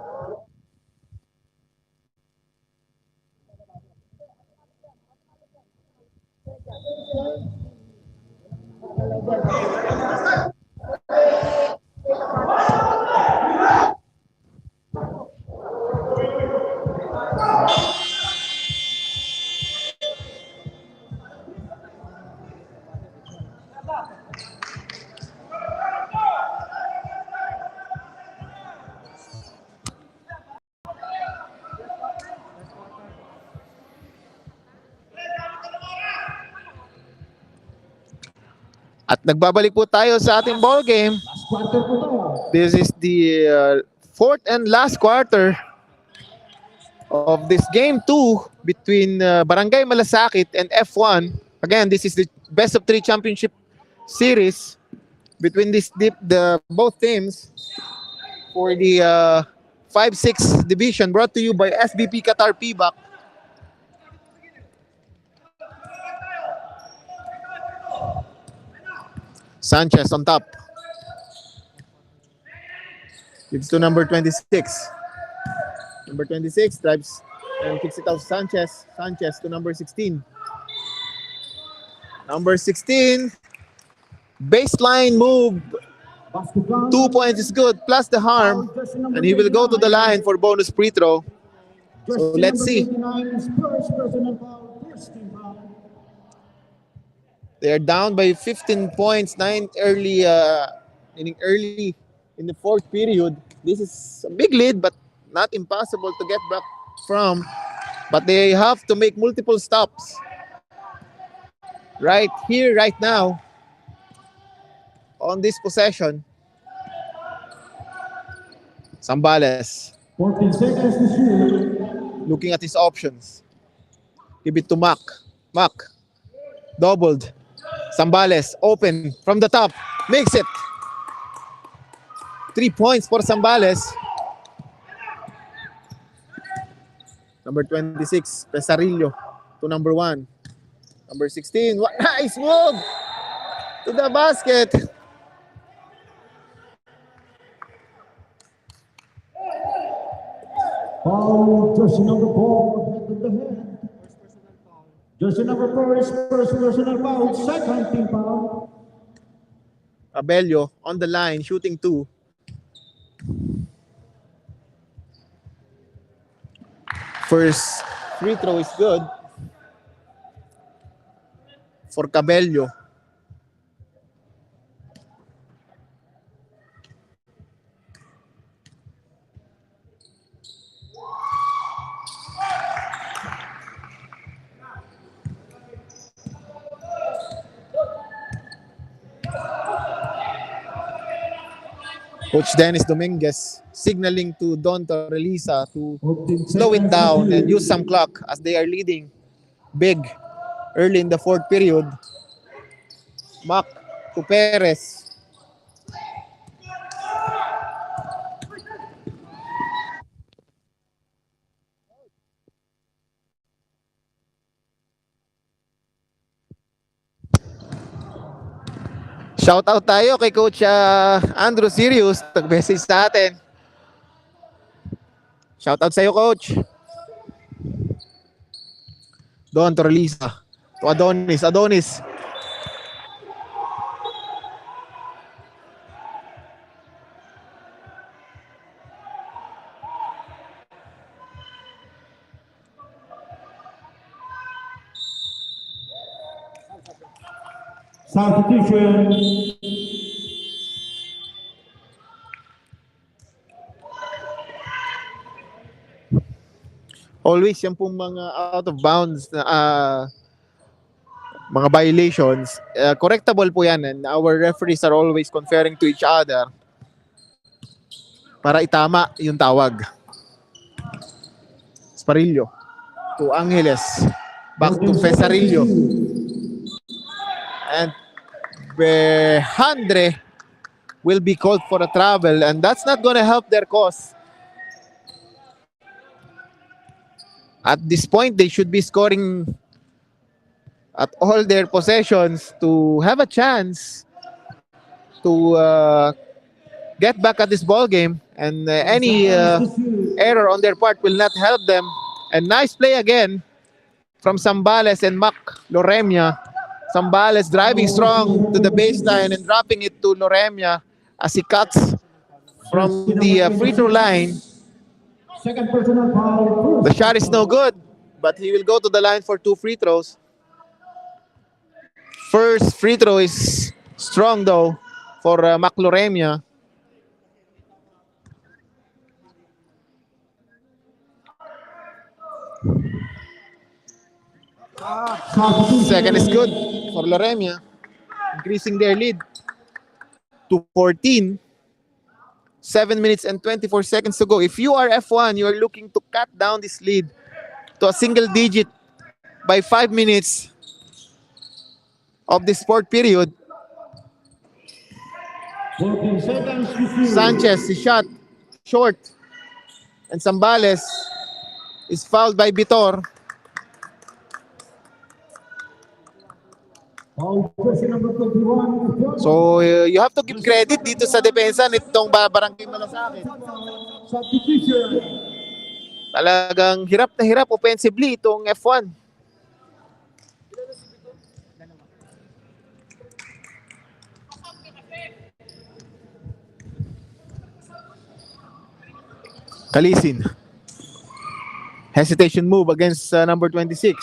At nagbabalik po tayo sa ating ball game. Quarter po to. This is the fourth and last quarter of this game 2 between Barangay Malasakit and F1. Again, this is the best of 3 championship series between both teams for the 5-6 division, brought to you by SBP Qatar PBAC. Sanchez on top. Gives to number 26. Number 26 drives and kicks it out to Sanchez. Sanchez to number 16. Number 16, baseline move. Basket count. 2 points is good, plus the harm. And he will go to the line for bonus free throw. So Jersey let's number see. 29 is first personal foul, first team foul. They're down by 15 points, early in the fourth period. This is a big lead, but not impossible to get back from. But they have to make multiple stops. Right here, right now, on this possession. Zambales 14 seconds to shoot. looking at his options. Give it to Mac. Mac. Doubled. Zambales open from the top. Makes it. 3 points for Zambales. Number 26, Pesarillo to number 1. Number 16, what nice move to the basket. Foul, jersey number 4, head of the head. Jersey number 4 is first personal foul, second team foul. Abelio on the line, shooting 2. First free throw is good for Cabello. Coach Dennis Dominguez signaling to Don Torrelisa to 14 slow it seconds down to and shoot. use some clock as they are leading big early in the fourth period. Mac to Perez. Shout out tayo kay Coach Andrew Sirius, nag-message sa atin. Shout out sa iyo, Coach. Don Torrelisa to Adonis. Adonis. Substitution. Always yan pong mga out of bounds na mga violations, correctable po yan, and our referees are always conferring to each other para itama yung tawag. Sparillo to Angeles, back to Pesarillo, and Behandre will be called for a travel, and that's not gonna help their cause. At this point, they should be scoring at all their possessions to have a chance to get back at this ball game, and any error on their part will not help them. And nice play again from Zambales and Mac Loremia. Zambales driving strong to the baseline and dropping it to Loremia as he cuts from the free throw line. Second personal foul. The shot is no good, but he will go to the line for 2 free throws. First free throw is strong though for Macloremia. Second is good for Loremia, increasing their lead to 14. 7 minutes and 24 seconds to go. If you are F1, you are looking to cut down this lead to a single digit by 5 minutes of this fourth period. 14 seconds to shoot. Sanchez is shot short, and Zambales is fouled by Vitor. Foul, jersey number 21. So you have to give credit dito sa depensa nitong Barangay Malasakit. Substitution. Talagang hirap na hirap offensively itong F1. Kalisin. Hesitation move against number 26.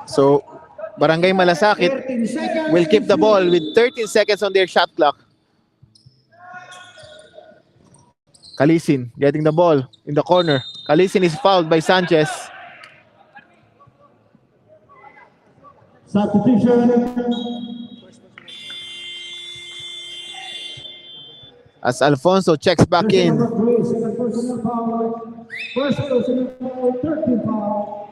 So, Barangay Malasakit 13 seconds. will keep the ball with 13 seconds on their shot clock. Kalisin getting the ball in the corner. Kalisin is fouled by Sanchez. Substitution. As Alfonso checks back Jersey in. number 3, second personal foul. First personal foul, 13 foul.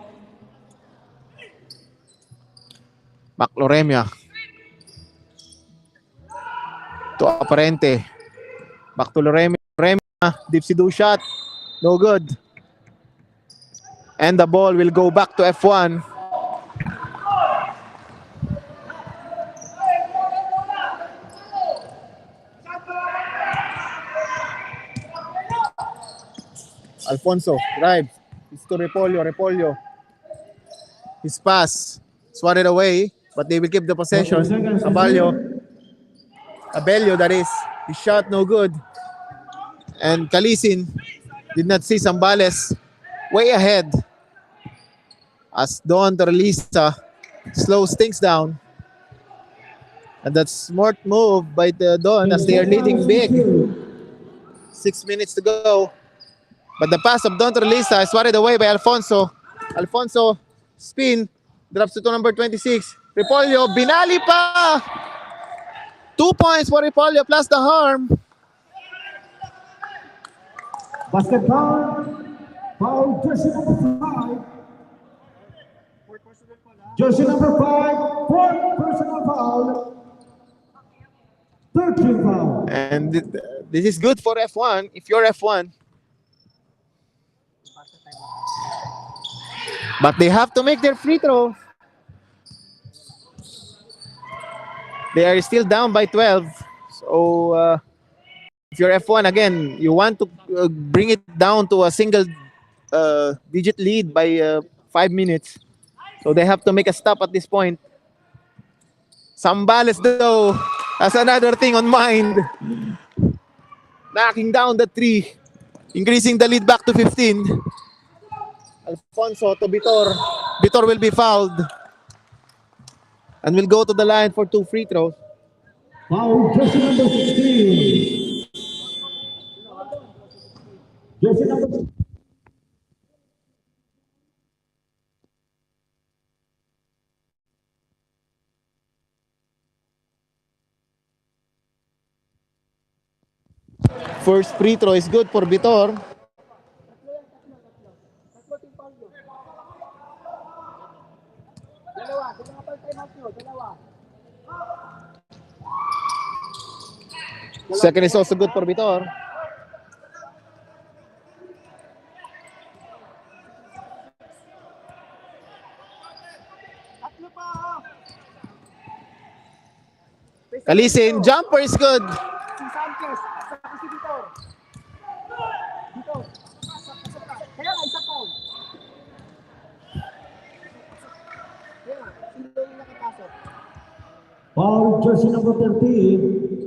Macloremia. To Aparente. Back to Loremia. Loremia. Deep Sidu shot. No good. And the ball will go back to F1. Alfonso drives. It's to Repolyo. Repolyo. His pass. Swatted away. But they will keep the possession. Abelio, that is. His shot no good. And Kalisin did not see Zambales way ahead as Don Torrelista slows things down. And that's smart move by the Don as they are leading big. 6 minutes to go. But the pass of Don Torrelista is swatted away by Alfonso. Alfonso spin, drops it to number 26. Repolyo, binali pa! 2 points for Repolyo plus the harm. Basket foul. Foul, jersey number 5. Jersey number 5, fourth personal foul. 13 foul. And this is good for F1. If you're F1, but they have to make their free throw. They are still down by 12. So if you're F1 again, you want to bring it down to a single digit lead by 5 minutes. So they have to make a stop at this point. Zambales though has another thing on mind. Knocking down the 3, increasing the lead back to 15. Alfonso to Vitor. Vitor will be fouled and will go to the line for 2 free throws. Foul, jersey number 16. Jersey number 16. First free throw is good for Vitor. Second is also good for Vitor. Kalisin, jumper is good. Si Sanchez, saka si Vitor. Vitor. Kaya nga, isa foul. Kaya nga, sino yung nakapasok? Foul, jersey number 13.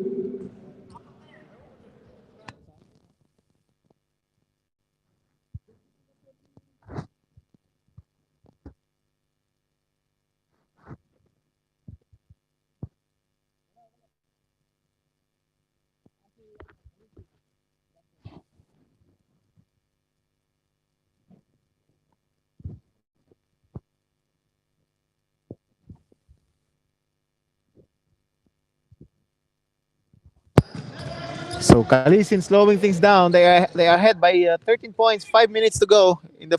So Kalisin slowing things down. They are ahead by 13 points, 5 minutes to go in the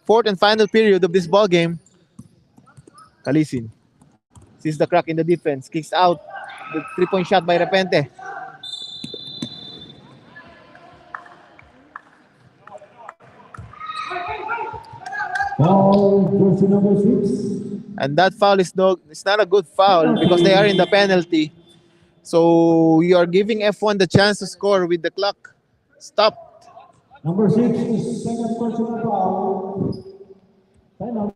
fourth and final period of this ball game. Kalisin sees the crack in the defense, kicks out the 3-point shot by Repente. Foul, jersey number 6. And that foul is it's not a good foul because they are in the penalty. So you are giving F1 the chance to score with the clock stopped. Number 6 is second personal foul. Penalty.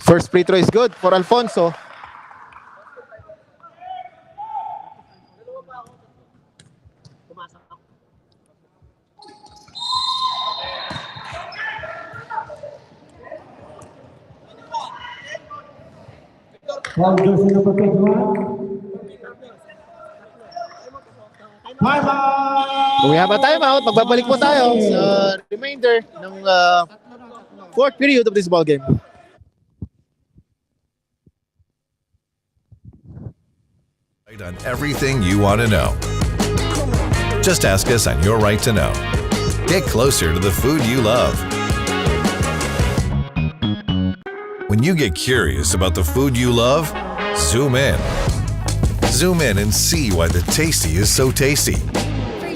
First free throw is good for Alfonso. Foul jersey number 21. Timeout! We have a timeout. Magbabalik po tayo sa remainder ng fourth period of this ball game. On everything you want to know. Just ask us on Your Right to Know. Get closer to the food you love. When you get curious about the food you love, zoom in. Zoom in and see why the tasty is so tasty.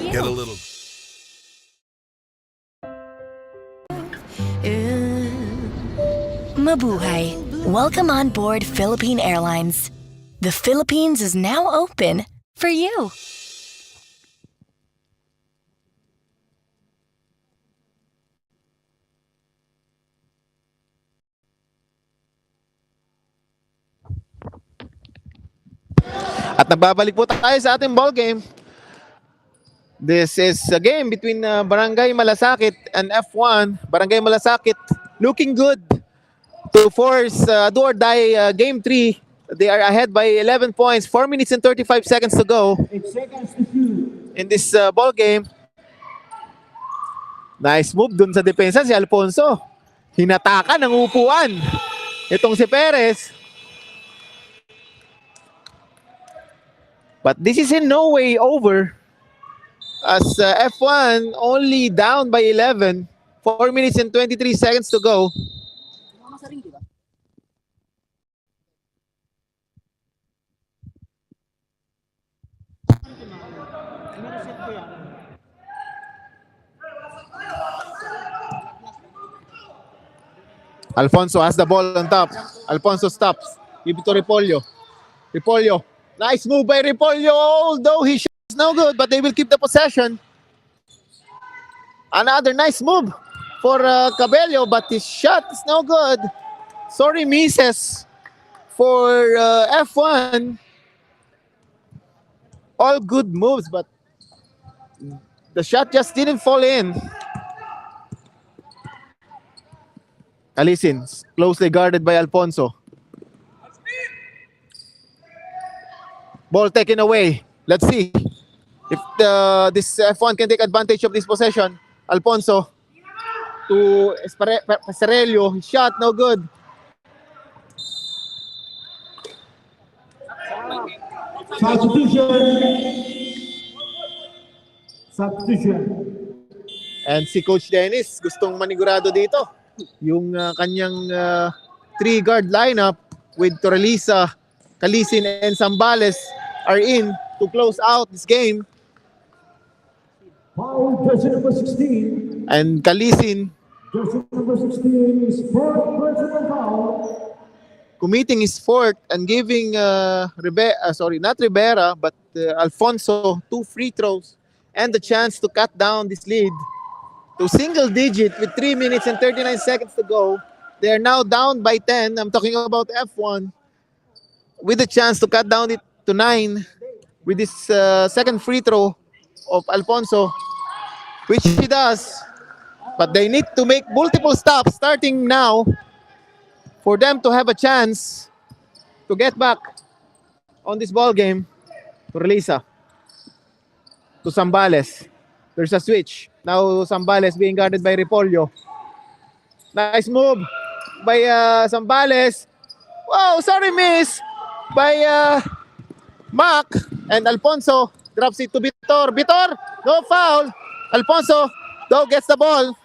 Get a little... Mabuhay. Welcome on board Philippine Airlines. The Philippines is now open for you. At nagbabalik po tayo sa ating ball game. This is a game between Barangay Malasakit and F1. Barangay Malasakit looking good to force do or die game 3. They are ahead by 11 points, 4 minutes and 35 seconds to go 8 seconds to shoot. in this ball game. Nice move dun sa depensa si Alfonso. Hinatakan ng upuan. Itong si Perez. But this is in no way over as F1 only down by 11. 4 minutes and 23 seconds to go. Alfonso has the ball on top. Alfonso stops. Give it to Repollo. Repollo. Nice move by Repollo. Although he shoots no good, but they will keep the possession. Another nice move for Cabello, but his shot is no good. Sorry, misses for F1. All good moves, but the shot just didn't fall in. Alisin, closely guarded by Alfonso. Ball taken away. Let's see if this F1 can take advantage of this possession. Alfonso to Pasarello. Shot, no good. Substitution. And si Coach Dennis gustong manigurado dito. Yung kanyang 3-guard lineup with Torrelisa, Calisin, and Zambales are in to close out this game. Foul jersey number 16. And Calisin Jersey number 16 is fourth personal foul. committing his fourth and giving not Rivera, but Alfonso 2 free throws and the chance to cut down this lead to single digit with 3 minutes and 39 seconds to go. They are now down by 10. I'm talking about F1 with a chance to cut down it to 9 with this second free throw of Alfonso, which he does. But they need to make multiple stops starting now for them to have a chance to get back on this ball game. To Relisa, to Zambales. There's a switch. Now Zambales being guarded by Repollo. Nice move by Zambales. Wow, sorry miss by Mac, and Alfonso drops it to Vitor. Vitor, no foul. Alfonso, though, gets the ball.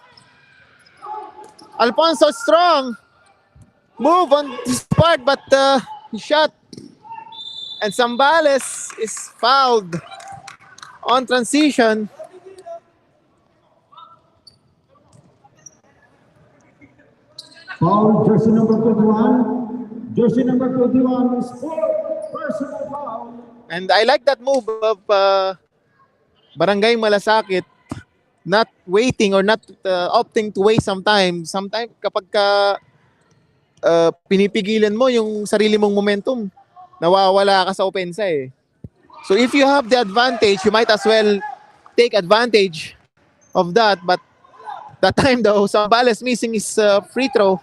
Alfonso strong move on this part, but he shot. And Zambales is fouled. on transition. Foul, jersey number 21. Jersey number 21 is for personal foul. And I like that move of Barangay Malasakit not waiting or not opting to waste some time. Sometimes kapag pinipigilan mo yung sarili mong momentum, nawawala ka sa opensa eh. So if you have the advantage, you might as well take advantage of that. But that time though, Zambales missing his free throw.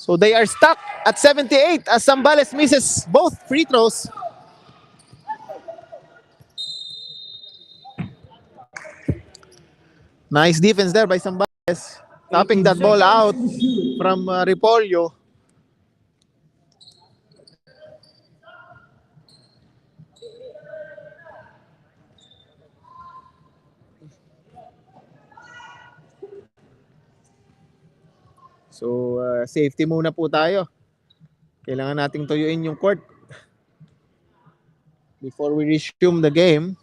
So they are stuck at 78 as Zambales misses both free throws. Nice defense there by Zambales, tapping that ball out from Ripolio. So safety muna po tayo. Kailangan nating tuyuin yung court before we resume the game.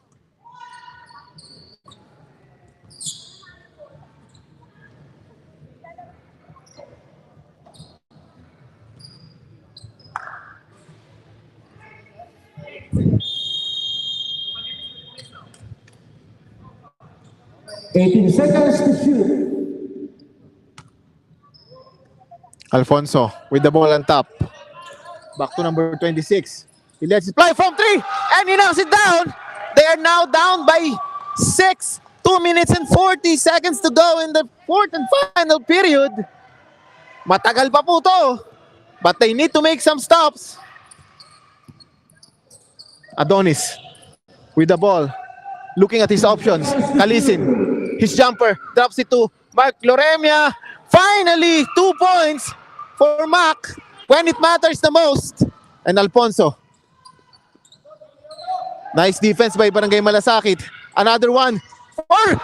Seconds to shoot. Alfonso with the ball on top. Back to number 26. He lets it fly from 3 and he knocks it down. They are now down by 6. 2 minutes and 40 seconds to go in the fourth and final period. Matagal pa po to, but they need to make some stops. Adonis with the ball, looking at his options. Kalisin, his jumper, drops it to Mark Loremia. Finally, 2 points for Mac when it matters the most. And Alfonso. Nice defense by Barangay Malasakit. Another one for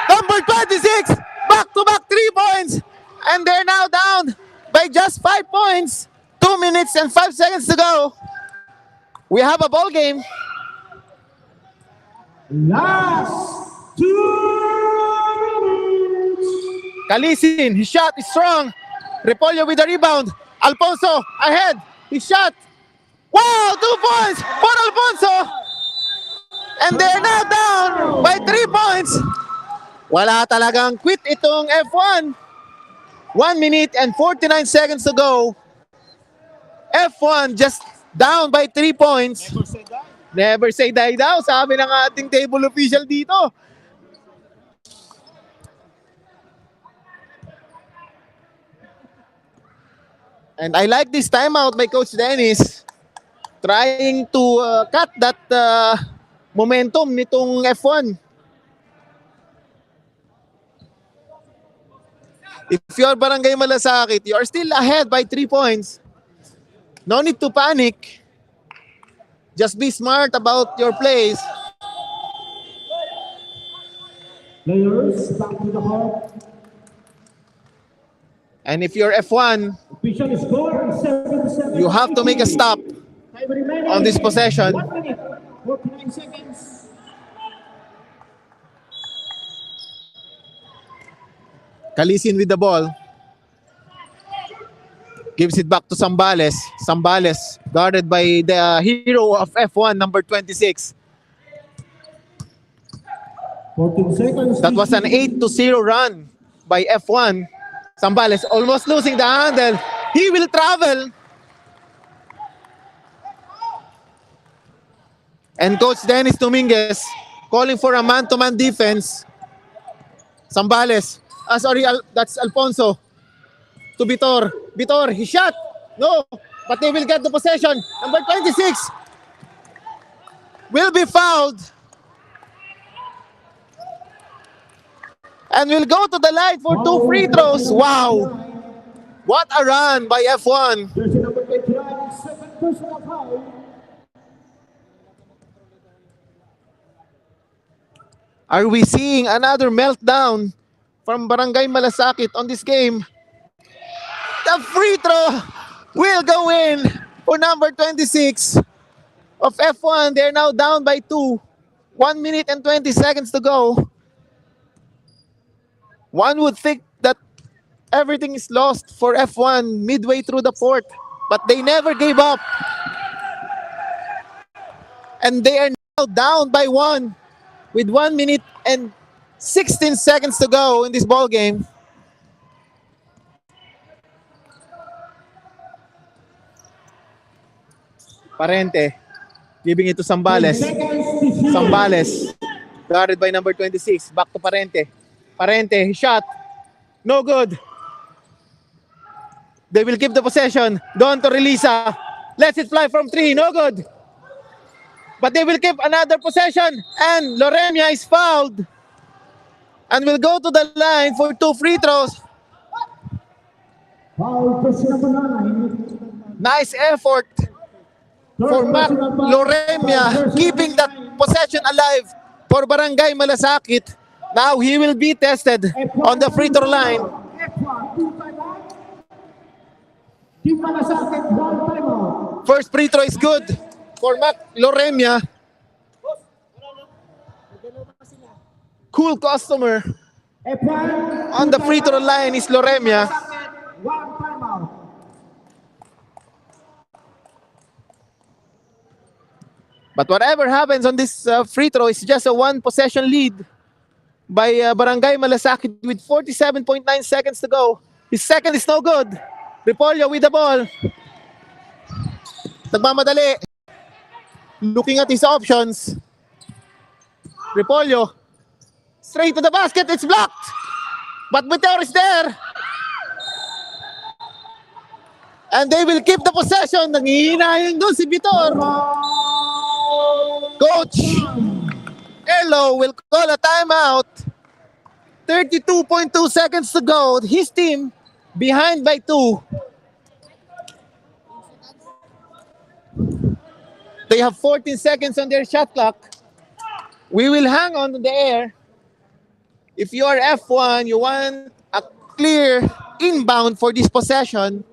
number 26. Back-to-back 3 points. And they're now down by just 5 points. 2 minutes and 5 seconds to go. We have a ball game. Last 2 minutes. Kalisin, his shot is strong. Repolyo with the rebound. Alfonso ahead. His shot. Wow, 2 points for Alfonso. And they're now down by 3 points. Wala talagang quit itong F1. 1 minute and 49 seconds to go. F1 just down by 3 points. Never say die daw, sabi ng ating table official dito. And I like this timeout by Coach Dennis, trying to cut that momentum nitong F1. If you're Barangay Malasakit, you are still ahead by 3 points. No need to panic. Just be smart about your plays. Players back to the court. And if you're F1, Official score 7-7. you have to make a stop Time remaining. on this possession. 1 minute, 49 seconds. Kalisin with the ball. Gives it back to Zambales. Zambales guarded by the hero of F1, number 26. 14 seconds. That was an 8-0 run by F1. Zambales almost losing the handle. He will travel. And Coach Dennis Dominguez calling for a man-to-man defense. Zambales. That's Alfonso. To Vitor. Vitor, he shot. No, but they will get the possession. Number 26 will be fouled. And will go to the line for 2 free throws. Wow. What a run by F1. Jersey number 29, second personal foul. Are we seeing another meltdown from Barangay Malasakit on this game? The free throw will go in for number 26 of F1. They're now down by 2. 1 minute and 20 seconds to go. One would think that everything is lost for F1 midway through the fourth, but they never gave up. And they are now down by 1 with 1 minute and 16 seconds to go in this ball game. Parente giving it to Zambales. Zambales guarded by number 26. Back to Parente. Parente, he shot. No good. They will keep the possession. Don to Relisa. Lets it fly from 3. No good. But they will keep another possession. And Loremia is fouled. And will go to the line for 2 free throws. Foul jersey number 9. Nice effort for Mac Loremia, keeping that possession alive for Barangay Malasakit. Now he will be tested on the free throw line. Team Malasakit, 1 timeout. First free throw is good for Mac Loremia. Cool customer on the free throw line is Loremia. 1 timeout. But whatever happens on this free throw is just a 1 possession lead by Barangay Malasakit with 47.9 seconds to go. His second is no good. Repolyo with the ball. Nagmamadali. Looking at his options. Repolyo. Straight to the basket. It's blocked. But Vitor is there. And they will keep the possession. Nangihinayang doon si Vitor. Coach Erlo will call a timeout. 32.2 seconds to go. His team behind by 2. They have 14 seconds on their shot clock. We will hang on to the air. If you are F1, you want a clear inbound for this possession.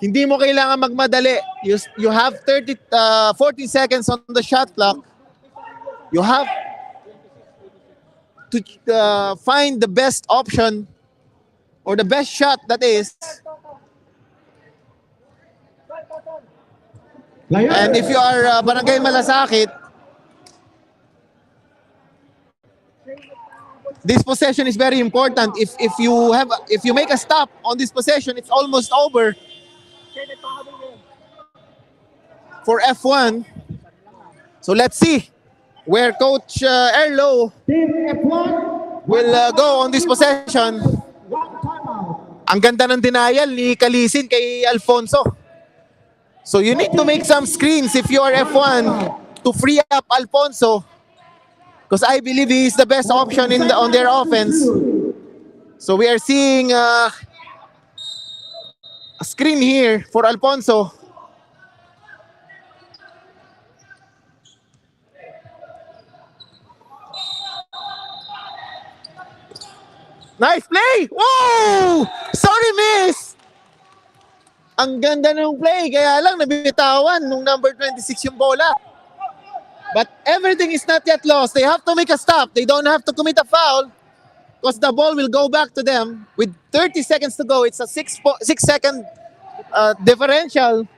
Hindi mo kailangan magmadali. You have 14 seconds on the shot clock. You have to find the best option or the best shot that is. And if you are Barangay Malasakit, this possession is very important. If you make a stop on this possession, it's almost over for F1. So let's see where Coach Erlo will go on this possession. Ang ganda ng denial ni Kalisin kay Alfonso. So you need to make some screens if you are F1 to free up Alfonso, because I believe he is the best option on their offense. So we are seeing a screen here for Alfonso. Nice play! Whoa! Sorry, miss! Ang ganda ng play, kaya lang nabitawan nung number 26 yung bola. But everything is not yet lost. They have to make a stop. They don't have to commit a foul because the ball will go back to them with 30 seconds to go. It's a 6-second differential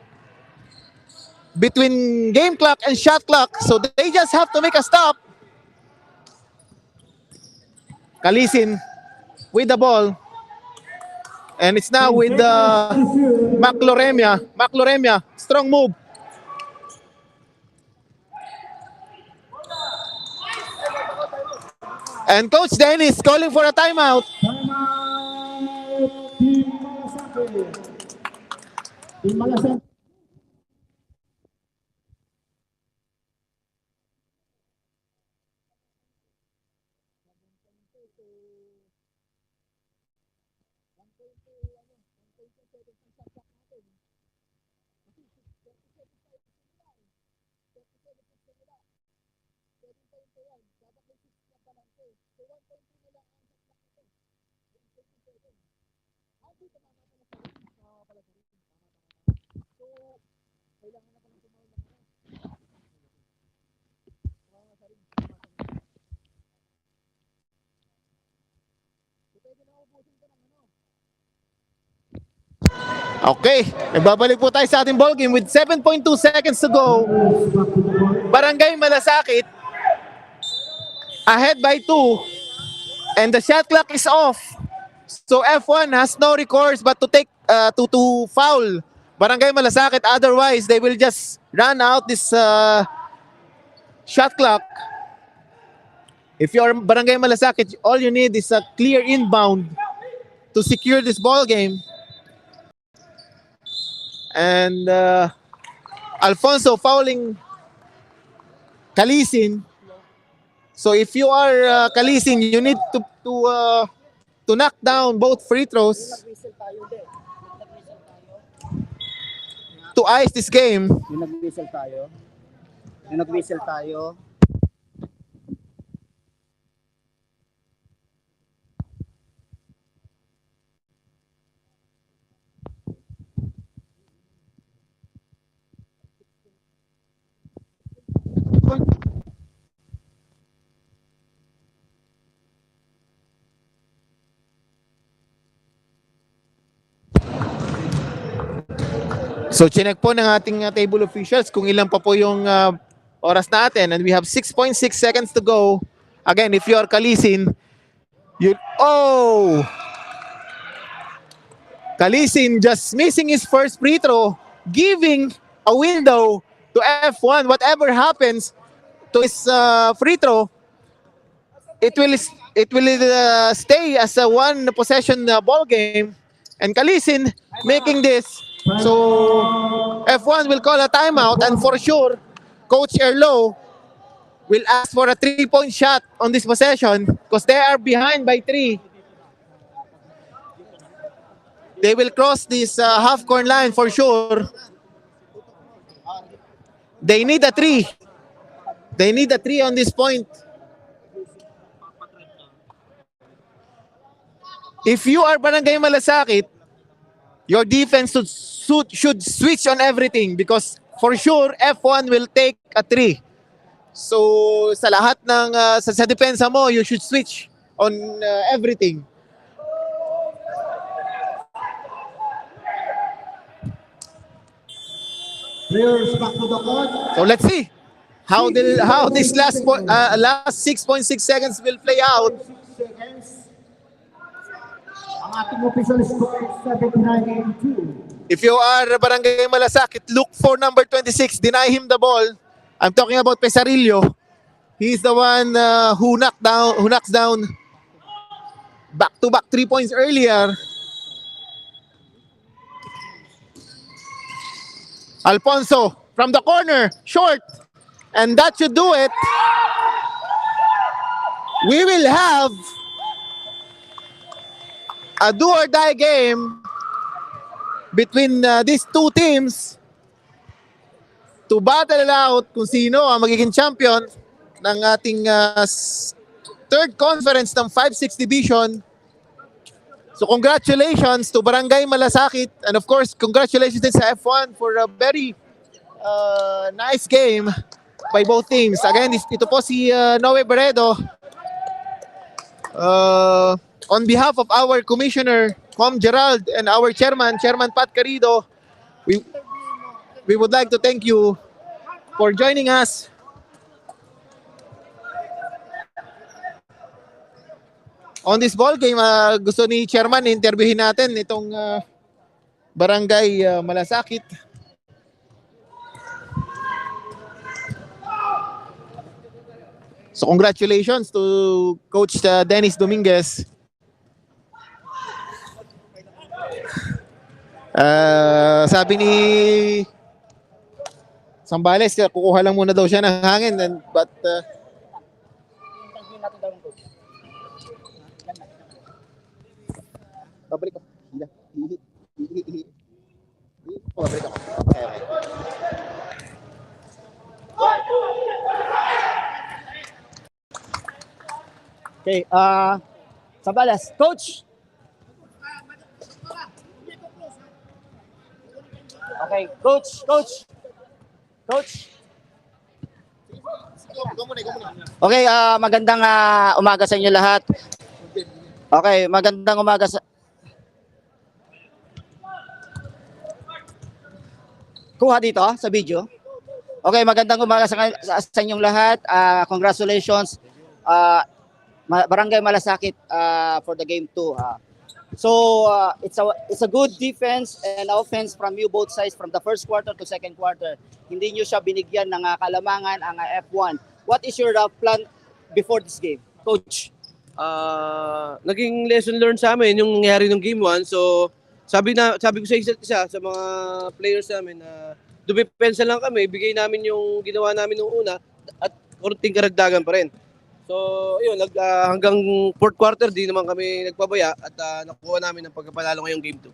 between game clock and shot clock. So they just have to make a stop. Kalisin with the ball. And it's now with Mac Loremia. Mac Loremia, strong move. And Coach Dennis calling for a timeout. Timeout, Team Malasakit. Team Malasakit. Okay, nagbabalik po tayo sa ating ball game with 7.2 seconds to go. Barangay Malasakit ahead by 2 and the shot clock is off. So F1 has no recourse but to take to foul Barangay Malasakit, otherwise they will just run out this shot clock. If you're Barangay Malasakit, all you need is a clear inbound to secure this ball game. And Alfonso fouling Kalisin. So if you are Kalisin, you need to knock down both free throws to ice this game. Yung nag-whistle tayo. Yung nag-whistle tayo. So chinek po ng ating table officials kung ilan pa po yung oras natin, and we have 6.6 seconds to go. Again, if you are Kalisin, Kalisin just missing his first free throw, giving a window to F1. Whatever happens to his free throw, it will stay as a one possession ball game, and Kalisin making this. So F1 will call a timeout, and for sure, Coach Erlo will ask for a 3-point shot on this possession because they are behind by 3. They will cross this half-court line for sure. They need a 3. They need a 3 on this point. If you are Barangay Malasakit, your defense should switch on everything because for sure F1 will take a 3. So sa lahat ng sa depensa mo, you should switch on everything. Players back to the court. So let's see how this last 6.6 seconds will play out. 6 seconds. Ang ating official score is 79-82. If you are Barangay Malasakit, look for number 26. Deny him the ball. I'm talking about Pesarillo. He's the one who knocks down back-to-back 3 points earlier. Alfonso from the corner, short. And that should do it. We will have a do-or-die game between these two teams to battle it out kung sino ang magiging champion ng ating third conference ng 5-6 division. So congratulations to Barangay Malasakit, and of course congratulations din sa F1 for a very nice game by both teams. Again, ito po si Noe Beredo. On behalf of our commissioner, Com Gerald, and our chairman, Pat Carido, we would like to thank you for joining us. On this ball game, gusto ni chairman interviewin natin itong Barangay Malasakit. So congratulations to Coach Dennis Dominguez. Sabi ni Sambales, kukuha lang muna daw siya ng hangin, but babalik ako. Babalik ako. Okay, Sambales, coach. Okay, coach. Coach. Okay, magandang umaga sa inyo lahat. Okay, magandang umaga sa... Kuha dito sa video. Okay, magandang umaga sa inyong lahat. Congratulations, Barangay Malasakit, for the game 2. It's a good defense and offense from you both sides from the first quarter to second quarter. Hindi nyo siya binigyan ng kalamangan ang F1. What is your plan before this game, Coach? Naging lesson learned sa amin yung nangyari ng game 1. So, sabi ko sa isa't isa, sa mga players namin na dumipensa lang kami, bigay namin yung ginawa namin nung una at konting karagdagan pa rin. So, yun, hanggang fourth quarter, di naman kami nagpabaya at nakuha namin ang pagkapanalo ngayong game 2.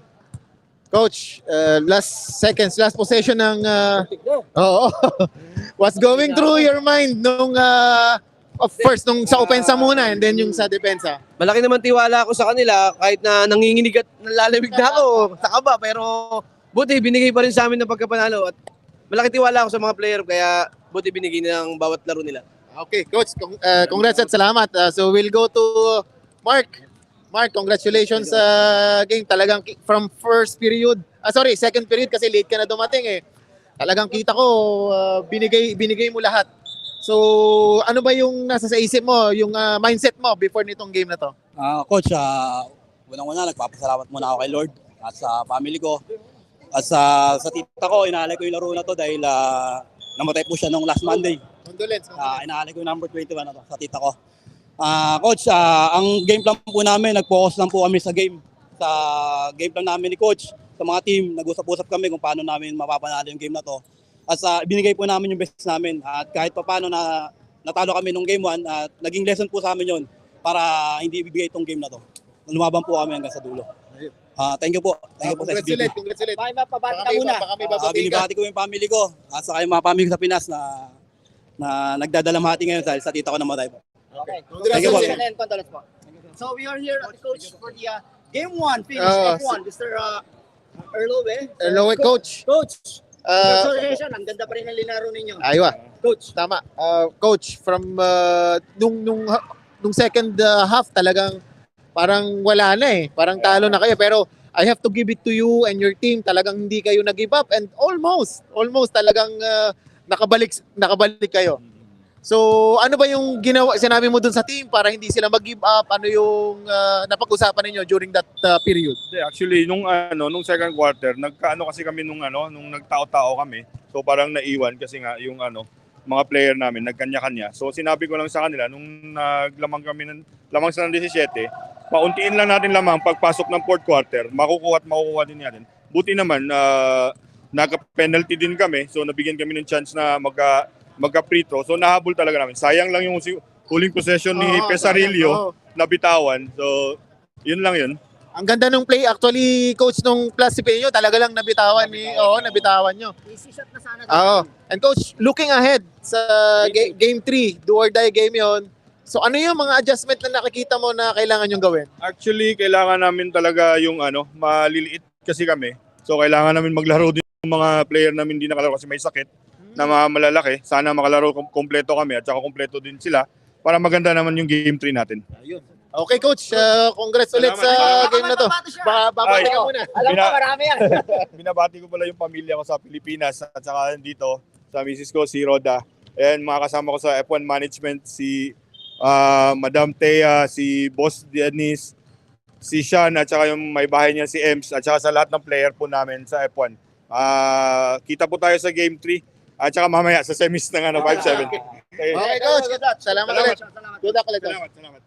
Coach, last possession ng oo. What's going through your mind nung first nung sa opensa muna and then yung sa depensa? Malaki naman tiwala ako sa kanila kahit na nanginginig at nalalamig na ako sa kaba, pero buti binigay pa rin sa amin ng pagkapanalo at malaki tiwala ako sa mga player kaya buti binigay ng bawat laro nila. Okay, Coach, congrats at salamat. So we'll go to Mark. Mark, congratulations sa game. Talagang from second period kasi late ka na dumating eh. Talagang kita ko binigay mo lahat. So ano ba yung nasa sa isip mo, yung mindset mo before nitong game na to? Coach, unang-una nagpapasalamat muna ako kay Lord at sa family ko. At sa tita ko, inaalay ko yung laro na to dahil namatay po siya nung last Monday. Condolence. Inaalay ko yung number 21 na to sa tita ko. Coach, ang game plan po namin, nag-focus lang po kami sa game. Sa game plan namin ni Coach, sa mga team, nag-usap-usap kami kung paano namin mapapanalo yung game na to. At binigay po namin yung best namin. At kahit pa paano na natalo kami nung game 1, naging lesson po sa amin yun para hindi ibibigay itong game na to. Lumaban po kami hanggang sa dulo. Thank you po. Thank you po sa SBB. Congratulate. Baka mapabati ka muna. Binibati ko yung family ko at saka yung mga family ko sa Pinas na nagdadalamhati ngayon dahil sa tita ko namatay po. Okay. Thank you po. Condolence po. So we are here at the coach for the game 1 finish F1. Mr. Hello, Coach. Coach. Congratulations. Ang ganda pa rin ng linaro ninyo. Aywa. Coach. Tama. Coach, from nung second half talagang parang wala na eh. Parang talo na kayo. Pero I have to give it to you and your team. Talagang hindi kayo nag-give up and almost talagang nakabalik kayo. So, ano ba yung sinabi mo dun sa team para hindi sila mag-give up? Ano yung napag-usapan ninyo during that period? Actually, nung second quarter, nagkaano kasi kami nung nagtao-tao kami. So parang naiwan kasi nga yung mga player namin nagkanya-kanya. So sinabi ko lang sa kanila nung naglamang sa ng 17, pauntiin lang natin lamang pagpasok ng fourth quarter, makukuha din natin. Buti naman nagka-penalty din kami. So nabigyan kami ng chance na magka-free throw. So nahabol talaga namin. Sayang lang yung huling possession ni Pesarillo na bitawan. So yun lang yun. Ang ganda ng play actually, Coach, nung plus si Peño, talaga lang nabitawan nyo. Easy shot na sana. And Coach, looking ahead sa game 3, do or die game yon. So ano yung mga adjustment na nakikita mo na kailangan yung gawin? Actually, kailangan namin talaga yung maliliit kasi kami. So kailangan namin maglaro din yung mga player namin hindi nakalaro kasi may sakit na mga malalaki. Sana makalaro kompleto kami at saka kompleto din sila para maganda naman yung game 3 natin. Ayun. Okay, Coach. Congrats ulit sa game na to. Babati ka muna. Alam ko, marami yan. Binabati ko pala yung pamilya ko sa Pilipinas at saka dito sa misis ko, si Roda. And mga kasama ko sa F1 Management, si Madam Thea, si Boss Dennis, si Sean at saka yung may bahay niya si Ems at saka sa lahat ng player po namin sa F1. Kita po tayo sa game 3 at saka mamaya sa semis ng 5-7. Okay, Coach. Salamat ulit. Good luck ulit. Salamat.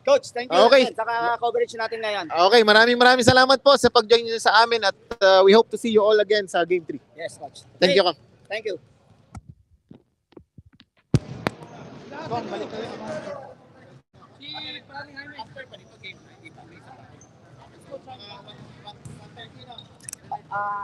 Coach, thank you. Okay. Saka coverage natin ngayon. Okay, maraming salamat po sa pag-join niyo sa amin at we hope to see you all again sa game 3. Yes, Coach. Thank you. Thank you.